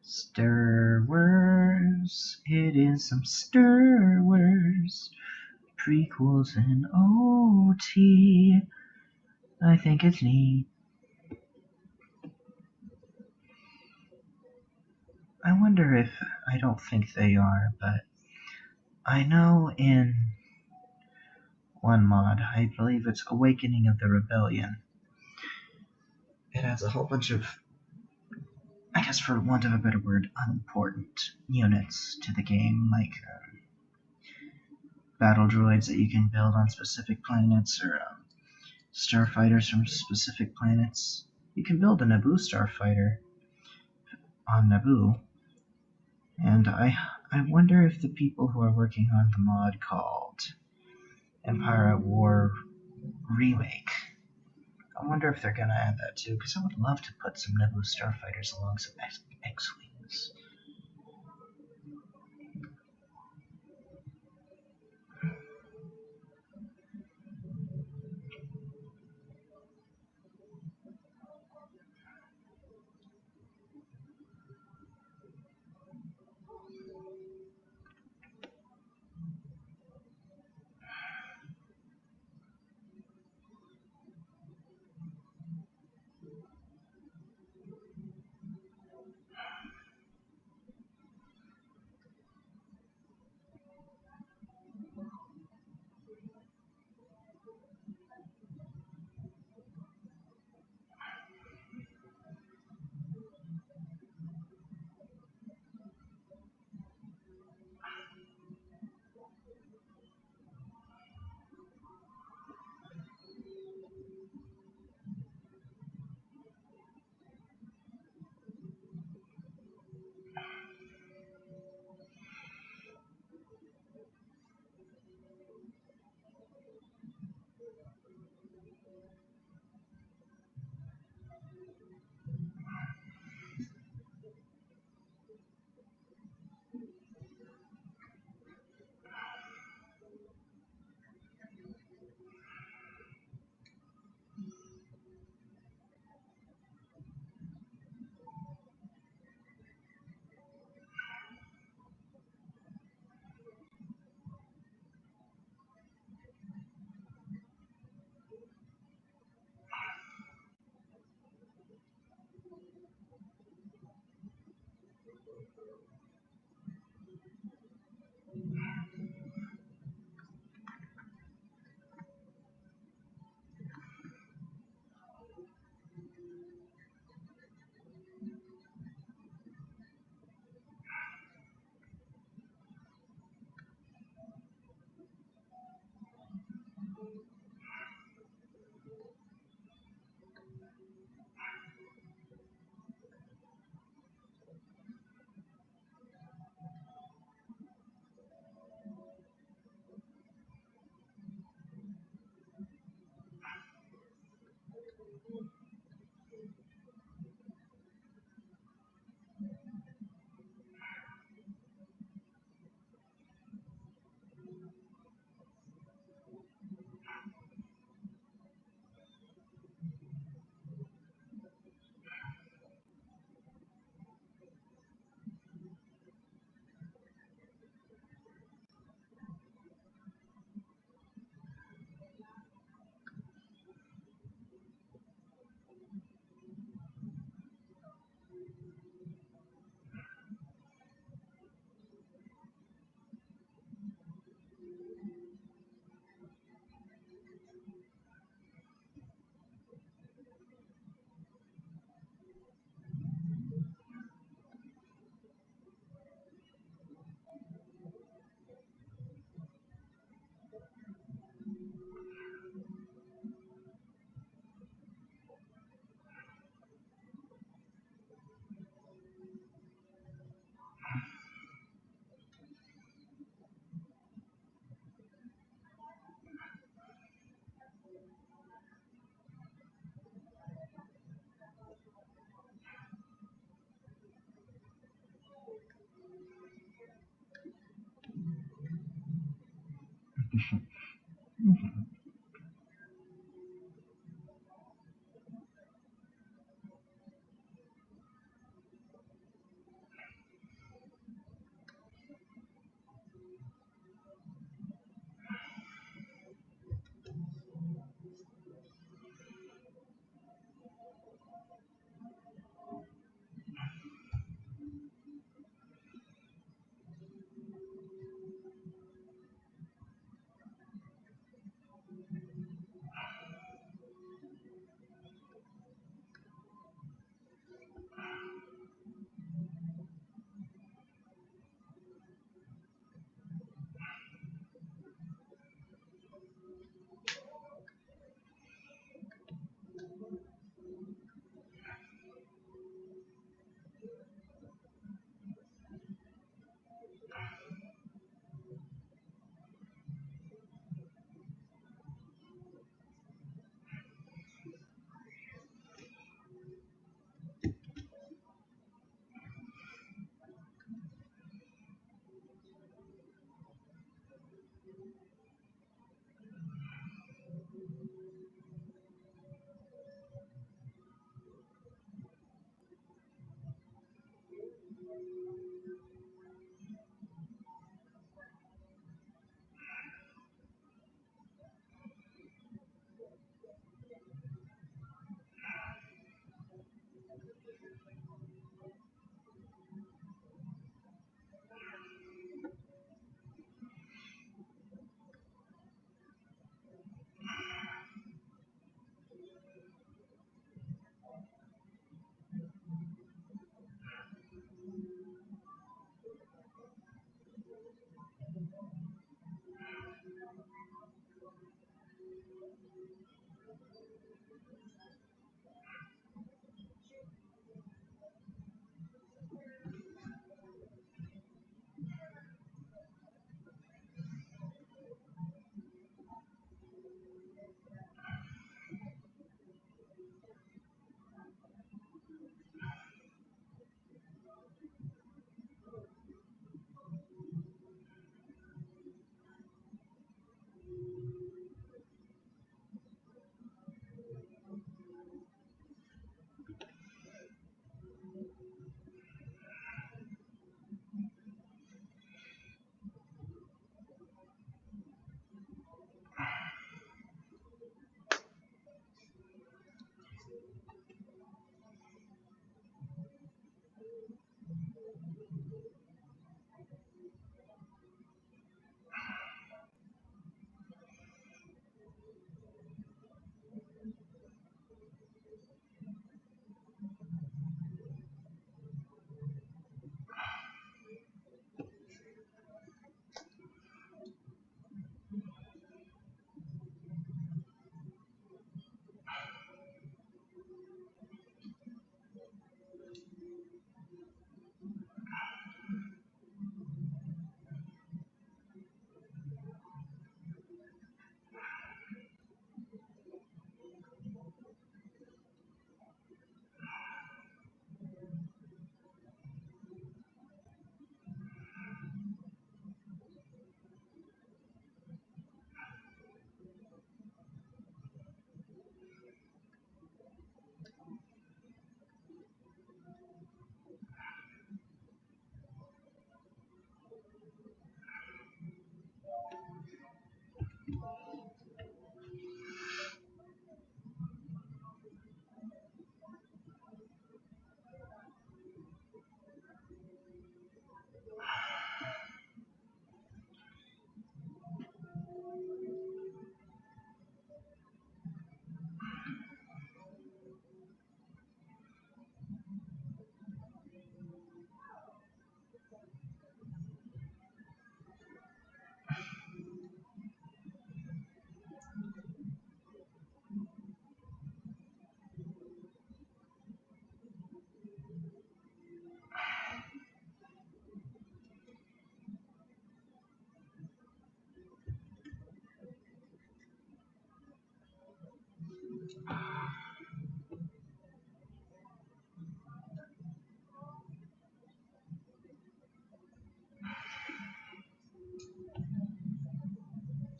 Star Wars, it is some Star Wars. Prequels and OT. I think it's neat. I wonder if, I don't think they are, but I know in one mod, I believe it's Awakening of the Rebellion, it has a whole bunch of, I guess for want of a better word, unimportant units to the game, like battle droids that you can build on specific planets, or starfighters from specific planets. You can build a Naboo starfighter on Naboo, and I wonder if the people who are working on the mod called Empire at War Remake I wonder if they're gonna add that too, because I would love to put some Nebula Starfighters along some X-Wings.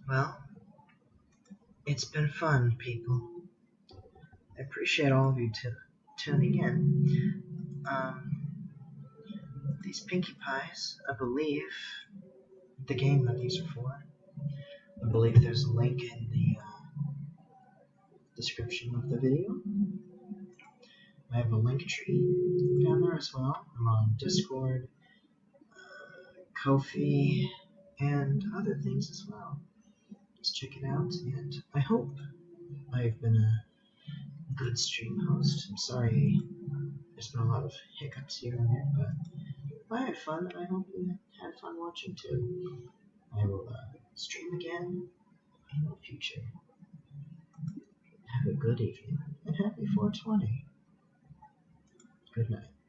Well, it's been fun, people. I appreciate all of you tuning in. These Pinkie Pies, I believe, the game that these are for, I believe there's a link in the description of the video. I have a link tree down there as well. I'm on Discord, Ko-fi, and other things as well. Just check it out, and I hope I've been a good stream host. I'm sorry there's been a lot of hiccups here and there, but I had fun. I hope you had fun watching too. I will stream again in the future. Have a good evening, and happy 420. Good night.